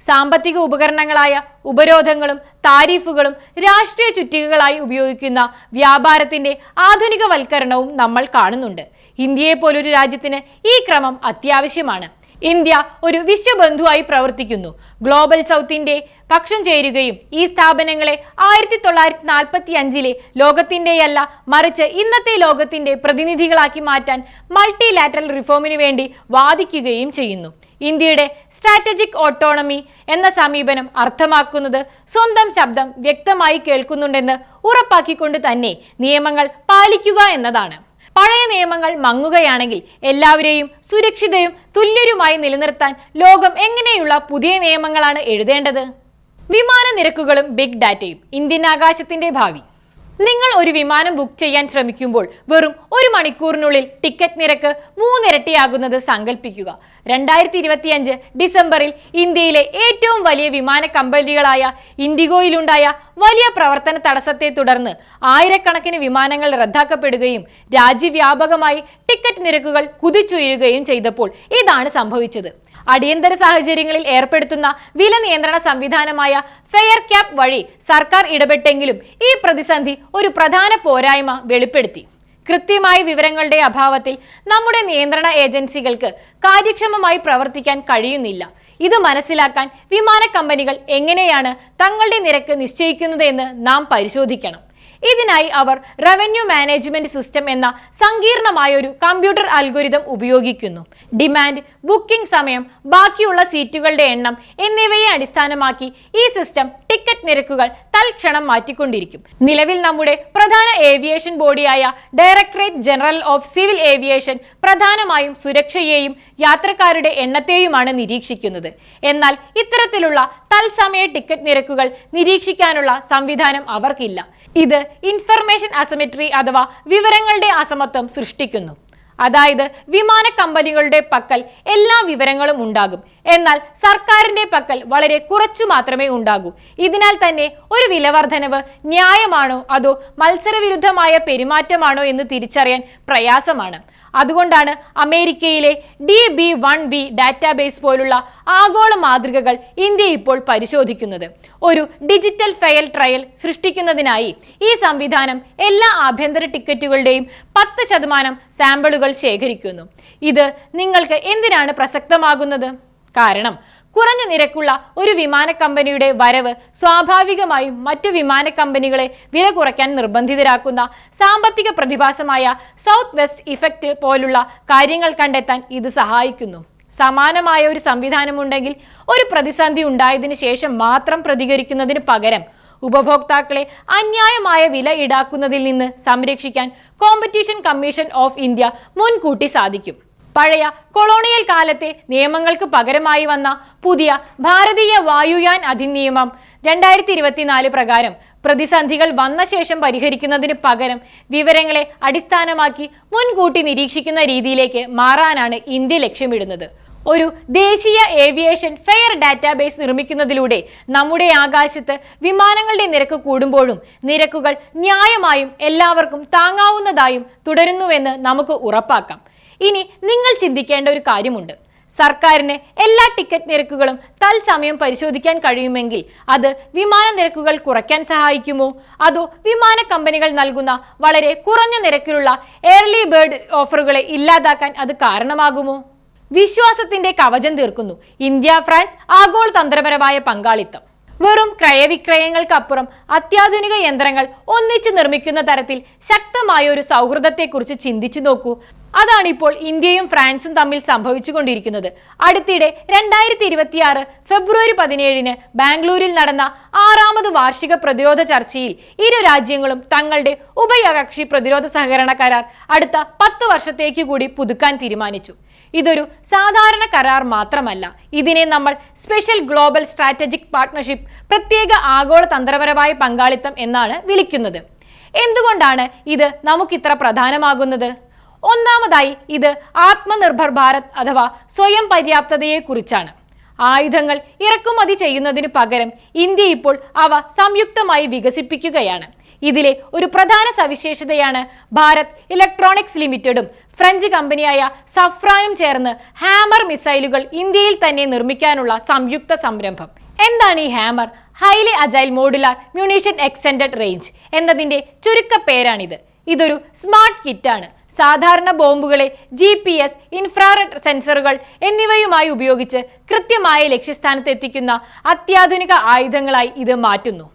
സാമ്പത്തിക ഉപകരണങ്ങളായ ഉപരോധങ്ങളും താരിഫുകളും രാഷ്ട്രീയ ചുറ്റികകളായി ഉപയോഗിക്കുന്ന വ്യാപാരത്തിന്റെ ആധുനികവൽക്കരണവും നമ്മൾ കാണുന്നുണ്ട്. ഇന്ത്യയെ പോലൊരു രാജ്യത്തിന് ഈ ക്രമം അത്യാവശ്യമാണ്. ഇന്ത്യ ഒരു വിശ്വബന്ധുവായി പ്രവർത്തിക്കുന്നു. ഗ്ലോബൽ സൗത്തിന്റെ പക്ഷം ചേരുകയും ഈ സ്ഥാപനങ്ങളെ 1945 ലോകത്തിന്റെയല്ല മറിച്ച് ഇന്നത്തെ ലോകത്തിന്റെ പ്രതിനിധികളാക്കി മാറ്റാൻ മൾട്ടിലാറ്ററൽ റിഫോമിന് വേണ്ടി വാദിക്കുകയും ചെയ്യുന്നു. ഇന്ത്യയുടെ സ്ട്രാറ്റജിക് ഓട്ടോണമി എന്ന സമീപനം അർത്ഥമാക്കുന്നത് സ്വന്തം ശബ്ദം വ്യക്തമായി കേൾക്കുന്നുണ്ടെന്ന് ഉറപ്പാക്കിക്കൊണ്ട് തന്നെ നിയമങ്ങൾ പാലിക്കുക എന്നതാണ്. പഴയ നിയമങ്ങൾ മങ്ങുകയാണെങ്കിൽ എല്ലാവരെയും സുരക്ഷിതരും തുല്യരുമായി നിലനിർത്താൻ ലോകം എങ്ങനെയുള്ള പുതിയ നിയമങ്ങളാണ് എഴുതേണ്ടത്? വിമാന നിരക്കുകളും ബിഗ് ഡാറ്റയും ഇന്ത്യൻ ആകാശത്തിന്റെ ഭാവി. നിങ്ങൾ ഒരു വിമാനം ബുക്ക് ചെയ്യാൻ ശ്രമിക്കുമ്പോൾ വെറും 1 മണിക്കൂറിനുള്ളിൽ ടിക്കറ്റ് നിരക്ക് 3 ഇരട്ടിയാകുന്നത് സങ്കല്പിക്കുക. 2025 ഡിസംബറിൽ ഇന്ത്യയിലെ ഏറ്റവും വലിയ വിമാന കമ്പനികളായ ഇൻഡിഗോയിലുണ്ടായ വലിയ പ്രവർത്തന തടസ്സത്തെ തുടർന്ന് ആയിരക്കണക്കിന് വിമാനങ്ങൾ റദ്ദാക്കപ്പെടുകയും രാജ്യവ്യാപകമായി ടിക്കറ്റ് നിരക്കുകൾ കുതിച്ചുയരുകയും ചെയ്തപ്പോൾ ഇതാണ് സംഭവിച്ചത്. അടിയന്തര സാഹചര്യങ്ങളിൽ ഏർപ്പെടുത്തുന്ന വില നിയന്ത്രണ സംവിധാനമായ ഫെയർ ക്യാപ് വഴി സർക്കാർ ഇടപെട്ടെങ്കിലും ഈ പ്രതിസന്ധി ഒരു പ്രധാന പോരായ്മ വെളിപ്പെടുത്തി. കൃത്യമായ വിവരങ്ങളുടെ അഭാവത്തിൽ നമ്മുടെ നിയന്ത്രണ ഏജൻസികൾക്ക് കാര്യക്ഷമമായി പ്രവർത്തിക്കാൻ കഴിയുന്നില്ല. ഇത് മനസ്സിലാക്കാൻ വിമാന കമ്പനികൾ എങ്ങനെയാണ് തങ്ങളുടെ നിരക്ക് നിശ്ചയിക്കുന്നത് എന്ന് നാം പരിശോധിക്കണം. ഇതിനായി അവർ റവന്യൂ മാനേജ്മെന്റ് സിസ്റ്റം എന്ന സങ്കീർണമായ ഒരു കമ്പ്യൂട്ടർ അൽഗോരിതം ഉപയോഗിക്കുന്നു. ഡിമാൻഡ്, ബുക്കിംഗ് സമയം, ബാക്കിയുള്ള സീറ്റുകളുടെ എണ്ണം എന്നിവയെ അടിസ്ഥാനമാക്കി ഈ സിസ്റ്റം ടിക്കറ്റ് നിരക്കുകൾ തൽക്ഷണം മാറ്റിക്കൊണ്ടിരിക്കും. നിലവിൽ നമ്മുടെ പ്രധാന ഏവിയേഷൻ ബോഡിയായ directorate general of civil aviation പ്രധാനമായും സുരക്ഷയെയും യാത്രക്കാരുടെ എണ്ണത്തെയുമാണ് നിരീക്ഷിക്കുന്നത്. എന്നാൽ ഇത്തരത്തിലുള്ള തത്സമയ ടിക്കറ്റ് നിരക്കുകൾ നിരീക്ഷിക്കാനുള്ള സംവിധാനം അവർക്കില്ല. ഇത് ഇൻഫർമേഷൻ അസിമെട്രി അഥവാ വിവരങ്ങളുടെ അസമത്വം സൃഷ്ടിക്കുന്നു. അതായത് വിമാന കമ്പനികളുടെ പക്കൽ എല്ലാ വിവരങ്ങളും ഉണ്ടാകും, എന്നാൽ സർക്കാരിന്റെ പക്കൽ വളരെ കുറച്ചു മാത്രമേ ഉണ്ടാകൂ. ഇതിനാൽ തന്നെ ഒരു വിലവർദ്ധനവ് ന്യായമാണോ അതോ മത്സരവിരുദ്ധമായ പെരുമാറ്റമാണോ എന്ന് തിരിച്ചറിയാൻ പ്രയാസമാണ്. അതുകൊണ്ടാണ് അമേരിക്കയിലെ DB1B ഡാറ്റാബേസ് പോലുള്ള ആഗോള മാതൃകകൾ ഇന്ത്യ ഇപ്പോൾ പരിശോധിക്കുന്നത്. ഒരു ഡിജിറ്റൽ ഫെയർ ട്രയൽ സൃഷ്ടിക്കുന്നതിനായി ഈ സംവിധാനം എല്ലാ ആഭ്യന്തര ടിക്കറ്റുകളുടെയും 10% സാമ്പിളുകൾ ശേഖരിക്കുന്നു. ഇത് നിങ്ങൾക്ക് എന്തിനാണ് പ്രസക്തമാകുന്നത്? കാരണം കുറഞ്ഞ നിരക്കുള്ള ഒരു വിമാന കമ്പനിയുടെ വരവ് സ്വാഭാവികമായും മറ്റു വിമാന കമ്പനികളെ വില കുറയ്ക്കാൻ നിർബന്ധിതരാക്കുന്ന സാമ്പത്തിക പ്രതിഭാസമായ സൗത്ത് വെസ്റ്റ് ഇഫക്റ്റ് പോലുള്ള കാര്യങ്ങൾ കണ്ടെത്താൻ ഇത് സഹായിക്കുന്നു. സമാനമായ ഒരു സംവിധാനമുണ്ടെങ്കിൽ ഒരു പ്രതിസന്ധി ഉണ്ടായതിനു ശേഷം മാത്രം പ്രതികരിക്കുന്നതിന് പകരം ഉപഭോക്താക്കളെ അന്യായമായ വില ഈടാക്കുന്നതിൽ നിന്ന് സംരക്ഷിക്കാൻ കോമ്പറ്റീഷൻ കമ്മീഷൻ ഓഫ് ഇന്ത്യ മുൻകൂട്ടി സാധിക്കും. പഴയ കൊളോണിയൽ കാലത്തെ നിയമങ്ങൾക്ക് പകരമായി വന്ന പുതിയ ഭാരതീയ വായുയാൻ അധിനിയമം 2024 പ്രകാരം പ്രതിസന്ധികൾ വന്ന ശേഷം പരിഹരിക്കുന്നതിന് പകരം വിവരങ്ങളെ അടിസ്ഥാനമാക്കി മുൻകൂട്ടി നിരീക്ഷിക്കുന്ന രീതിയിലേക്ക് മാറാനാണ് ഇന്ത്യ ലക്ഷ്യമിടുന്നത്. ഒരു ദേശീയ ഏവിയേഷൻ ഫെയർ ഡാറ്റാബേസ് നിർമ്മിക്കുന്നതിലൂടെ നമ്മുടെ ആകാശത്ത് വിമാനങ്ങളുടെ നിരക്ക് കൂടുമ്പോഴും നിരക്കുകൾ ന്യായമായും എല്ലാവർക്കും താങ്ങാവുന്നതായും തുടരുന്നുവെന്ന് നമുക്ക് ഉറപ്പാക്കാം. ഇനി നിങ്ങൾ ചിന്തിക്കേണ്ട ഒരു കാര്യമുണ്ട്. സർക്കാരിന് എല്ലാ ടിക്കറ്റ് നിരക്കുകളും തത്സമയം പരിശോധിക്കാൻ കഴിയുമെങ്കിൽ അത് വിമാന നിരക്കുകൾ കുറയ്ക്കാൻ സഹായിക്കുമോ? അതോ വിമാന കമ്പനികൾ നൽകുന്ന വളരെ കുറഞ്ഞ നിരക്കിലുള്ള ഏർലി ബേർഡ് ഓഫറുകളെ ഇല്ലാതാക്കാൻ അത് കാരണമാകുമോ? വിശ്വാസത്തിന്റെ കവചം തീർക്കുന്നു ഇന്ത്യ ഫ്രാൻസ് ആഗോള തന്ത്രപരമായ പങ്കാളിത്തം. വെറും ക്രയവിക്രയങ്ങൾക്കപ്പുറം അത്യാധുനിക യന്ത്രങ്ങൾ ഒന്നിച്ചു നിർമ്മിക്കുന്ന തരത്തിൽ ശക്തമായ ഒരു സൗഹൃദത്തെക്കുറിച്ച് ചിന്തിച്ചു നോക്കൂ. അതാണ് ഇപ്പോൾ ഇന്ത്യയും ഫ്രാൻസും തമ്മിൽ സംഭവിച്ചുകൊണ്ടിരിക്കുന്നത്. അടുത്തിടെ 2026 ഫെബ്രുവരി 17 ബാംഗ്ലൂരിൽ നടന്ന 6ാമത് വാർഷിക പ്രതിരോധ ചർച്ചയിൽ ഇരു രാജ്യങ്ങളും തങ്ങളുടെ ഉഭയകക്ഷി പ്രതിരോധ സഹകരണ കരാർ അടുത്ത 10 വർഷത്തേക്ക് കൂടി പുതുക്കാൻ തീരുമാനിച്ചു. ഇതൊരു സാധാരണ കരാർ മാത്രമല്ല, ഇതിനെ നമ്മൾ സ്പെഷ്യൽ ഗ്ലോബൽ സ്ട്രാറ്റജിക് പാർട്ട്ണർഷിപ്പ്, പ്രത്യേക ആഗോള തന്ത്രപരമായ പങ്കാളിത്തം എന്നാണ് വിളിക്കുന്നത്. എന്തുകൊണ്ടാണ് ഇത് നമുക്കിത്ര പ്രധാനമാകുന്നത്? ഒന്നാമതായി ഇത് ആത്മനിർഭർ ഭാരത് അഥവാ സ്വയം പര്യാപ്തതയെ കുറിച്ചാണ്. ആയുധങ്ങൾ ഇറക്കുമതി ചെയ്യുന്നതിന് പകരം ഇന്ത്യ ഇപ്പോൾ അവ സംയുക്തമായി വികസിപ്പിക്കുകയാണ്. ഇതിലെ ഒരു പ്രധാന സവിശേഷതയാണ് ഭാരത് ഇലക്ട്രോണിക്സ് ലിമിറ്റഡും ഫ്രഞ്ച് കമ്പനിയായ സഫ്രാനും ചേർന്ന് ഹാമർ മിസൈലുകൾ ഇന്ത്യയിൽ തന്നെ നിർമ്മിക്കാനുള്ള സംയുക്ത സംരംഭം. എന്താണ് ഈ hammer? Highly agile modular munition extended range എന്നതിന്റെ ചുരുക്കപ്പേരാണിത്. ഇതൊരു സ്മാർട്ട് കിറ്റാണ്. സാധാരണ ബോംബുകളെ GPS, ഇൻഫ്രാറെഡ് സെൻസറുകൾ എന്നിവയുമായി ഉപയോഗിച്ച് കൃത്യമായ ലക്ഷ്യസ്ഥാനത്ത് എത്തിക്കുന്ന അത്യാധുനിക ആയുധങ്ങളായി ഇത് മാറ്റുന്നു.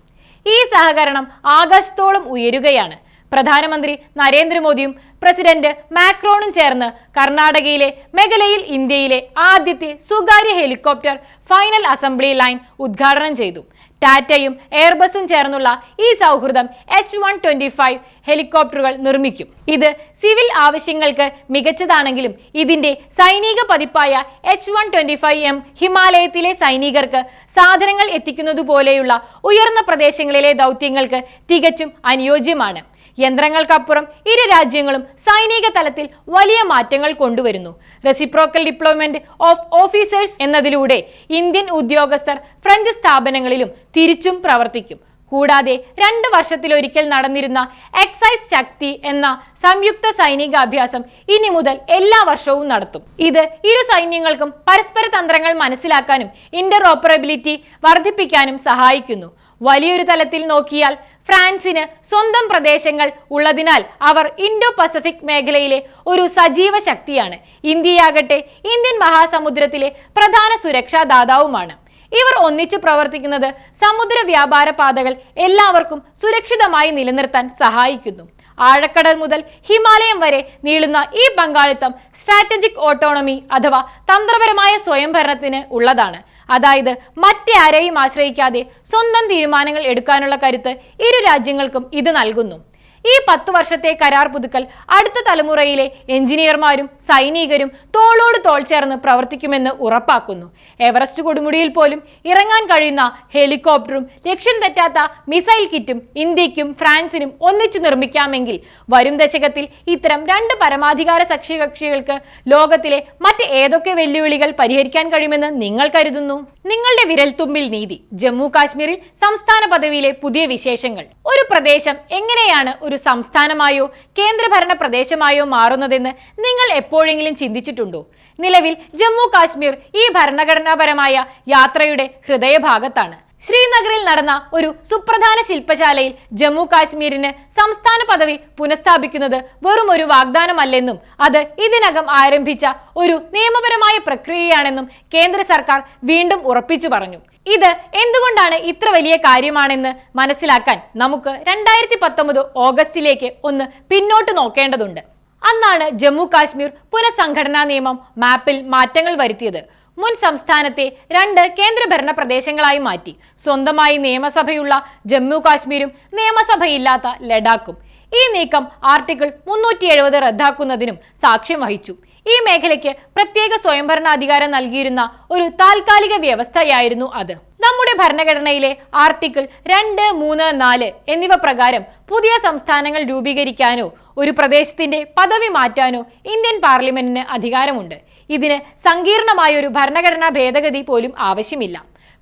ഈ സഹകരണം ആകാശത്തോളം ഉയരുകയാണ്. പ്രധാനമന്ത്രി നരേന്ദ്രമോദിയും പ്രസിഡന്റ് മാക്രോണും ചേർന്ന് കർണാടകയിലെ മെഗലയിൽ ഇന്ത്യയിലെ ആദ്യത്തെ സ്വകാര്യ ഹെലികോപ്റ്റർ ഫൈനൽ അസംബ്ലി ലൈൻ ഉദ്ഘാടനം ചെയ്തു. ടാറ്റയും എയർബസും ചേർന്നുള്ള ഈ സൗഹൃദം H-125 ഹെലികോപ്റ്ററുകൾ നിർമ്മിക്കും. ഇത് സിവിൽ ആവശ്യങ്ങൾക്ക് മികച്ചതാണെങ്കിലും ഇതിന്റെ സൈനിക പതിപ്പായ H-125M ഹിമാലയത്തിലെ സൈനികർക്ക് സാധനങ്ങൾ എത്തിക്കുന്നതുപോലെയുള്ള ഉയർന്ന പ്രദേശങ്ങളിലെ ദൗത്യങ്ങൾക്ക് തികച്ചും അനുയോജ്യമാണ്. യന്ത്രങ്ങൾക്കപ്പുറം ഇരു രാജ്യങ്ങളും സൈനിക തലത്തിൽ വലിയ മാറ്റങ്ങൾ കൊണ്ടുവരുന്നു. റെസിപ്രോക്കൽ ഡിപ്ലോയ്മെന്റ് ഓഫ് ഓഫീസേഴ്സ് എന്നതിലൂടെ ഇന്ത്യൻ ഉദ്യോഗസ്ഥർ ഫ്രഞ്ച് സ്ഥാപനങ്ങളിലും തിരിച്ചും പ്രവർത്തിക്കും. കൂടാതെ 2 വർഷത്തിലൊരിക്കൽ നടന്നിരുന്ന എക്സൈസ് ശക്തി എന്ന സംയുക്ത സൈനിക അഭ്യാസം ഇനി മുതൽ എല്ലാ വർഷവും നടത്തും. ഇത് ഇരു സൈന്യങ്ങൾക്കും പരസ്പര തന്ത്രങ്ങൾ മനസ്സിലാക്കാനും ഇന്റർഓപ്പറബിലിറ്റി വർദ്ധിപ്പിക്കാനും സഹായിക്കുന്നു. വലിയൊരു തലത്തിൽ നോക്കിയാൽ ഫ്രാൻസിന് സ്വന്തം പ്രദേശങ്ങൾ ഉള്ളതിനാൽ അവർ ഇൻഡോ പസഫിക് മേഖലയിലെ ഒരു സജീവ ശക്തിയാണ്. ഇന്ത്യയാകട്ടെ ഇന്ത്യൻ മഹാസമുദ്രത്തിലെ പ്രധാന സുരക്ഷാ ദാതാവുമാണ്. ഇവർ ഒന്നിച്ചു പ്രവർത്തിക്കുന്നത് സമുദ്ര വ്യാപാര പാതകൾ എല്ലാവർക്കും സുരക്ഷിതമായി നിലനിർത്താൻ സഹായിക്കുന്നു. ആഴക്കടൽ മുതൽ ഹിമാലയം വരെ നീളുന്ന ഈ പങ്കാളിത്തം സ്ട്രാറ്റജിക് ഓട്ടോണമി അഥവാ തന്ത്രപരമായ സ്വയംഭരണത്തിന് ഉള്ളതാണ്. അതായത് മറ്റാരെയും ആശ്രയിക്കാതെ സ്വന്തം തീരുമാനങ്ങൾ എടുക്കാനുള്ള കരുത്ത് ഇരു രാജ്യങ്ങൾക്കും ഇത് നൽകുന്നു. ഈ 10 വർഷത്തെ കരാർ പുതുക്കൽ അടുത്ത തലമുറയിലെ എഞ്ചിനീയർമാരും സൈനികരും തോളോട് തോൾ ചേർന്ന് പ്രവർത്തിക്കുമെന്ന് ഉറപ്പാക്കുന്നു. എവറസ്റ്റ് കൊടുമുടിയിൽ പോലും ഇറങ്ങാൻ കഴിയുന്ന ഹെലികോപ്റ്ററും ലക്ഷ്യം തെറ്റാത്ത മിസൈൽ കിറ്റും ഇന്ത്യക്കും ഫ്രാൻസിനും ഒന്നിച്ചു നിർമ്മിക്കാമെങ്കിൽ വരും ദശകത്തിൽ ഇത്തരം 2 പരമാധികാര സഖ്യകക്ഷികൾക്ക് ലോകത്തിലെ മറ്റ് ഏതൊക്കെ വെല്ലുവിളികൾ പരിഹരിക്കാൻ കഴിയുമെന്ന് നിങ്ങൾ കരുതുന്നു? നിങ്ങളുടെ വിരൽത്തുമ്പിൽ നീതി. ജമ്മു കാശ്മീരിൽ സംസ്ഥാന പദവിയിലെ പുതിയ വിശേഷങ്ങൾ. ഒരു പ്രദേശം എങ്ങനെയാണ് ഒരു സംസ്ഥാനമായോ കേന്ദ്രഭരണ പ്രദേശമായോ മാറുന്നതെന്ന് നിങ്ങൾ എപ്പോഴെങ്കിലും ചിന്തിച്ചിട്ടുണ്ടോ? നിലവിൽ ജമ്മു കാശ്മീർ ഈ ഭരണഘടനാപരമായ യാത്രയുടെ ഹൃദയഭാഗത്താണ്. ശ്രീനഗറിൽ നടന്ന ഒരു സുപ്രധാന ശില്പശാലയിൽ ജമ്മു കാശ്മീരിന് സംസ്ഥാന പദവി പുനഃസ്ഥാപിക്കുന്നത് വെറും ഒരു വാഗ്ദാനമല്ലെന്നും അത് ഇതിനകം ആരംഭിച്ച ഒരു നിയമപരമായ പ്രക്രിയയാണെന്നും കേന്ദ്ര സർക്കാർ വീണ്ടും ഉറപ്പിച്ചു പറഞ്ഞു. ഇത് എന്തുകൊണ്ടാണ് ഇത്ര വലിയ കാര്യമാണെന്ന് മനസ്സിലാക്കാൻ നമുക്ക് 2019 ഓഗസ്റ്റിലേക്ക് ഒന്ന് പിന്നോട്ട് നോക്കേണ്ടതുണ്ട്. അന്നാണ് ജമ്മു കാശ്മീർ പുനഃസംഘടനാ നിയമം മാപ്പിൽ മാറ്റങ്ങൾ വരുത്തിയത്. മുൻ സംസ്ഥാനത്തെ 2 കേന്ദ്രഭരണ പ്രദേശങ്ങളായി മാറ്റി. സ്വന്തമായി നിയമസഭയുള്ള ജമ്മു കാശ്മീരും നിയമസഭയില്ലാത്ത ലഡാക്കും. ഈ നീക്കം ആർട്ടിക്കിൾ 370 റദ്ദാക്കുന്നതിനും സാക്ഷ്യം വഹിച്ചു. ഈ മേഖലയ്ക്ക് പ്രത്യേക സ്വയംഭരണാധികാരം നൽകിയിരുന്ന ഒരു താൽക്കാലിക വ്യവസ്ഥയായിരുന്നു അത്. നമ്മുടെ ഭരണഘടനയിലെ ആർട്ടിക്കിൾ 2, 3, 4 എന്നിവ പ്രകാരം പുതിയ സംസ്ഥാനങ്ങൾ രൂപീകരിക്കാനോ ഒരു പ്രദേശത്തിന്റെ പദവി മാറ്റാനോ ഇന്ത്യൻ പാർലമെന്റിന് അധികാരമുണ്ട്. ഇതിന് സങ്കീർണമായ ഒരു ഭരണഘടനാ ഭേദഗതി പോലും ആവശ്യമില്ല.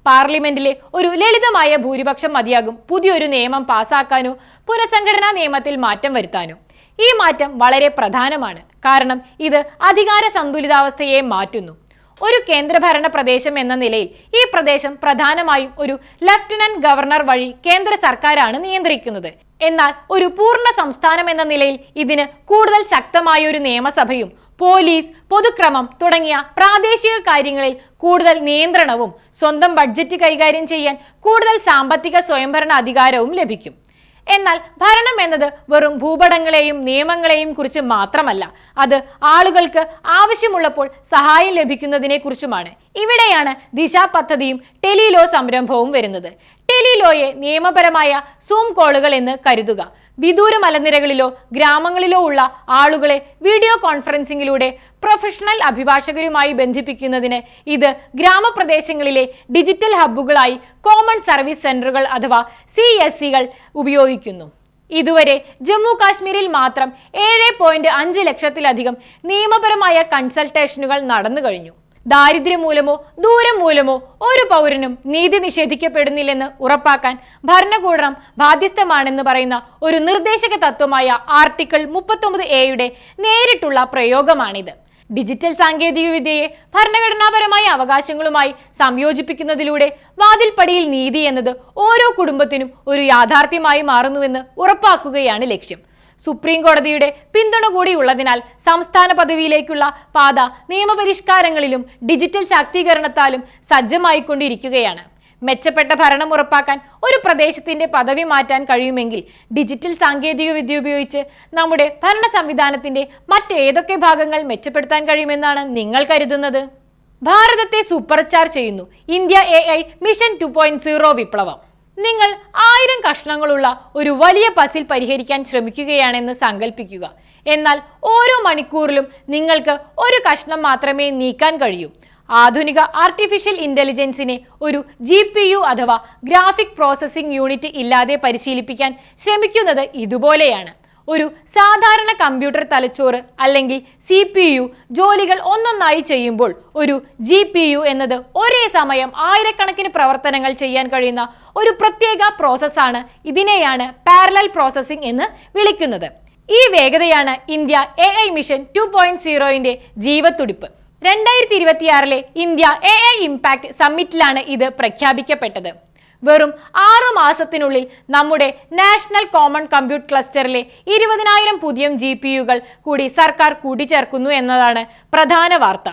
പാർലമെന്റിലെ ഒരു ലളിതമായ ഭൂരിപക്ഷം മതിയാകും പുതിയൊരു നിയമം പാസാക്കാനോ പുനഃസംഘടനാ നിയമത്തിൽ മാറ്റം വരുത്താനോ. ഈ മാറ്റം വളരെ പ്രധാനമാണ്, കാരണം ഇത് അധികാര സന്തുലിതാവസ്ഥയെ മാറ്റുന്നു. ഒരു കേന്ദ്രഭരണ പ്രദേശം എന്ന നിലയിൽ ഈ പ്രദേശം പ്രധാനമായും ഒരു ലഫ്റ്റനന്റ് ഗവർണർ വഴി കേന്ദ്ര സർക്കാരാണ് നിയന്ത്രിക്കുന്നത്. എന്നാൽ ഒരു പൂർണ്ണ സംസ്ഥാനം എന്ന നിലയിൽ ഇതിന് കൂടുതൽ ശക്തമായ ഒരു നിയമസഭയും പോലീസ്, പൊതുക്രമം തുടങ്ങിയ പ്രാദേശിക കാര്യങ്ങളിൽ കൂടുതൽ നിയന്ത്രണവും സ്വന്തം ബഡ്ജറ്റ് കൈകാര്യം ചെയ്യാൻ കൂടുതൽ സാമ്പത്തിക സ്വയംഭരണ അധികാരവും ലഭിക്കും. എന്നാൽ ഭരണം എന്നത് വെറും ഭൂപടങ്ങളെയും നിയമങ്ങളെയും കുറിച്ച് മാത്രമല്ല, അത് ആളുകൾക്ക് ആവശ്യമുള്ളപ്പോൾ സഹായം ലഭിക്കുന്നതിനെ കുറിച്ചുമാണ്. ഇവിടെയാണ് ദിശ പദ്ധതിയും ടെലിലോ സംരംഭവും വരുന്നത്. ടെലിലോയെ നിയമപരമായ സൂം കോളുകൾ എന്ന് കരുതുക. വിദൂര മലനിരകളിലോ ഗ്രാമങ്ങളിലോ ഉള്ള ആളുകളെ വീഡിയോ കോൺഫറൻസിംഗിലൂടെ പ്രൊഫഷണൽ അഭിഭാഷകരുമായി ബന്ധിപ്പിക്കുന്നതിന് ഇത് ഗ്രാമപ്രദേശങ്ങളിലെ ഡിജിറ്റൽ ഹബ്ബുകളായി കോമൺ സർവീസ് സെന്ററുകൾ അഥവാ CSCകൾ ഉപയോഗിക്കുന്നു. ഇതുവരെ ജമ്മു കാശ്മീരിൽ മാത്രം 7.5 ലക്ഷത്തിലധികം നിയമപരമായ കൺസൾട്ടേഷനുകൾ നടന്നു കഴിഞ്ഞു. ദാരിദ്ര്യം മൂലമോ ദൂരം മൂലമോ ഒരു പൗരനും നീതി നിഷേധിക്കപ്പെടുന്നില്ലെന്ന് ഉറപ്പാക്കാൻ ഭരണകൂടം ബാധ്യസ്ഥമാണെന്ന് പറയുന്ന ഒരു നിർദ്ദേശക തത്വമായ ആർട്ടിക്കിൾ 39A നേരിട്ടുള്ള പ്രയോഗമാണിത്. ഡിജിറ്റൽ സാങ്കേതിക വിദ്യയെ ഭരണഘടനാപരമായ അവകാശങ്ങളുമായി സംയോജിപ്പിക്കുന്നതിലൂടെ വാതിൽപ്പടിയിൽ നീതി എന്നത് ഓരോ കുടുംബത്തിനും ഒരു യാഥാർത്ഥ്യമായി മാറുന്നുവെന്ന് ഉറപ്പാക്കുകയാണ് ലക്ഷ്യം. സുപ്രീം കോടതിയുടെ പിന്തുണ കൂടി ഉള്ളതിനാൽ സംസ്ഥാന പദവിയിലേക്കുള്ള പാത നിയമപരിഷ്കാരങ്ങളിലും ഡിജിറ്റൽ ശാക്തീകരണത്താലും സജ്ജമായിക്കൊണ്ടിരിക്കുകയാണ്. മെച്ചപ്പെട്ട ഭരണം ഉറപ്പാക്കാൻ ഒരു പ്രദേശത്തിന്റെ പദവി മാറ്റാൻ കഴിയുമെങ്കിൽ ഡിജിറ്റൽ സാങ്കേതിക വിദ്യ ഉപയോഗിച്ച് നമ്മുടെ ഭരണ സംവിധാനത്തിന്റെ മറ്റേതൊക്കെ ഭാഗങ്ങൾ മെച്ചപ്പെടുത്താൻ കഴിയുമെന്നാണ് നിങ്ങൾ കരുതുന്നത്? ഭാരതത്തെ സൂപ്പർ ചാർജ് ചെയ്യുന്നു ഇന്ത്യ AI മിഷൻ 2.0 വിപ്ലവം. നിങ്ങൾ 1000 കഷ്ണങ്ങളുള്ള ഒരു വലിയ പസിൽ പരിഹരിക്കാൻ ശ്രമിക്കുകയാണെന്ന് സങ്കല്പിക്കുക. എന്നാൽ ഓരോ മണിക്കൂറിലും നിങ്ങൾക്ക് ഒരു കഷ്ണം മാത്രമേ നീക്കാൻ കഴിയൂ. ആധുനിക ആർട്ടിഫിഷ്യൽ ഇന്റലിജൻസിനെ ഒരു GPU അഥവാ ഗ്രാഫിക് പ്രോസസ്സിംഗ് യൂണിറ്റ് ഇല്ലാതെ പരിശീലിപ്പിക്കാൻ ശ്രമിക്കുന്നത് ഇതുപോലെയാണ്. ഒരു സാധാരണ കമ്പ്യൂട്ടർ തലച്ചോറ് അല്ലെങ്കിൽ CPU ജോലികൾ ഒന്നൊന്നായി ചെയ്യുമ്പോൾ ഒരു GPU എന്നത് ഒരേ സമയം ആയിരക്കണക്കിന് പ്രവർത്തനങ്ങൾ ചെയ്യാൻ കഴിയുന്ന ഒരു പ്രത്യേക പ്രോസസ്സാണ്. ഇതിനെയാണ് പാരലൽ പ്രോസസ്സിംഗ് എന്ന് വിളിക്കുന്നത്. ഈ വേഗതയാണ് ഇന്ത്യ AI മിഷൻ 2.0 ജീവത്തുടിപ്പ്. 2026 ഇന്ത്യ AI ഇമ്പാക്ട് സമ്മിറ്റിലാണ് ഇത് പ്രഖ്യാപിക്കപ്പെട്ടത്. വെറും 6 മാസത്തിനുള്ളിൽ നമ്മുടെ നാഷണൽ കോമൺ കമ്പ്യൂട്ട് ക്ലസ്റ്ററിലെ 20,000 പുതിയ GPUകൾ കൂടി സർക്കാർ കൂട്ടിച്ചേർക്കുന്നു എന്നതാണ് പ്രധാന വാർത്ത.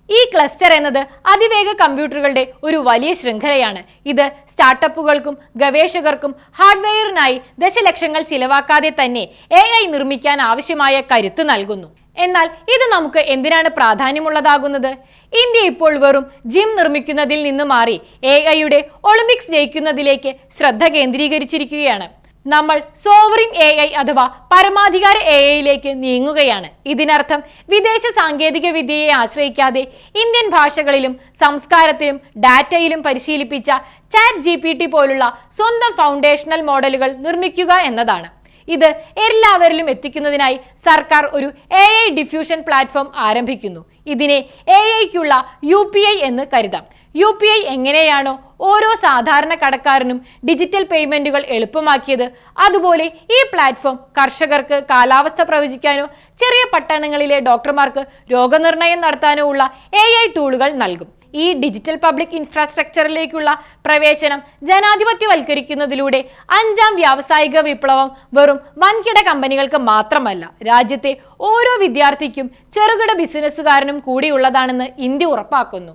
ഈ ക്ലസ്റ്റർ എന്നത് അതിവേഗ കമ്പ്യൂട്ടറുകളുടെ ഒരു വലിയ ശൃംഖലയാണ്. ഇത് സ്റ്റാർട്ടപ്പുകൾക്കും ഗവേഷകർക്കും ഹാർഡ്വെയറിനായി ദശലക്ഷങ്ങൾ ചിലവാക്കാതെ തന്നെ AI നിർമ്മിക്കാൻ ആവശ്യമായ കരുത്ത് നൽകുന്നു. എന്നാൽ ഇത് നമുക്ക് എന്തിനാണ് പ്രാധാന്യമുള്ളതാകുന്നത്? ഇന്ത്യ ഇപ്പോൾ വെറും ജിം നിർമ്മിക്കുന്നതിൽ നിന്ന് മാറി AI ഒളിമ്പിക്സ് ജയിക്കുന്നതിലേക്ക് ശ്രദ്ധ കേന്ദ്രീകരിച്ചിരിക്കുകയാണ്. നമ്മൾ സോവറിൻ AI അഥവാ പരമാധികാര AI നീങ്ങുകയാണ്. ഇതിനർത്ഥം വിദേശ സാങ്കേതിക വിദ്യയെ ആശ്രയിക്കാതെ ഇന്ത്യൻ ഭാഷകളിലും സംസ്കാരത്തിലും ഡാറ്റയിലും പരിശീലിപ്പിച്ച ChatGPT പോലുള്ള സ്വന്തം ഫൗണ്ടേഷണൽ മോഡലുകൾ നിർമ്മിക്കുക എന്നതാണ്. ഇത് എല്ലാവരിലും എത്തിക്കുന്നതിനായി സർക്കാർ ഒരു AI ഡിഫ്യൂഷൻ പ്ലാറ്റ്ഫോം ആരംഭിക്കുന്നു. ഇതിനെ AIക്കുള്ള UPI എന്ന് കരുതാം. UPI എങ്ങനെയാണോ ഓരോ സാധാരണ കടക്കാരനും ഡിജിറ്റൽ പേയ്മെന്റുകൾ എളുപ്പമാക്കിയത്, അതുപോലെ ഈ പ്ലാറ്റ്ഫോം കർഷകർക്ക് കാലാവസ്ഥ പ്രവചിക്കാനോ ചെറിയ പട്ടണങ്ങളിലെ ഡോക്ടർമാർക്ക് രോഗനിർണയം നടത്താനോ ഉള്ള AI ടൂളുകൾ നൽകും. ഈ ഡിജിറ്റൽ പബ്ലിക് ഇൻഫ്രാസ്ട്രക്ചറിലേക്കുള്ള പ്രവേശനം ജനാധിപത്യവൽക്കരിക്കുന്നതിലൂടെ 5ാം വ്യാവസായിക വിപ്ലവം വെറും വൻകിട കമ്പനികൾക്ക് മാത്രമല്ല, രാജ്യത്തെ ഓരോ വിദ്യാർത്ഥിക്കും ചെറുകിട ബിസിനസ്സുകാരനും കൂടിയുള്ളതാണെന്ന് ഇന്ത്യ ഉറപ്പാക്കുന്നു.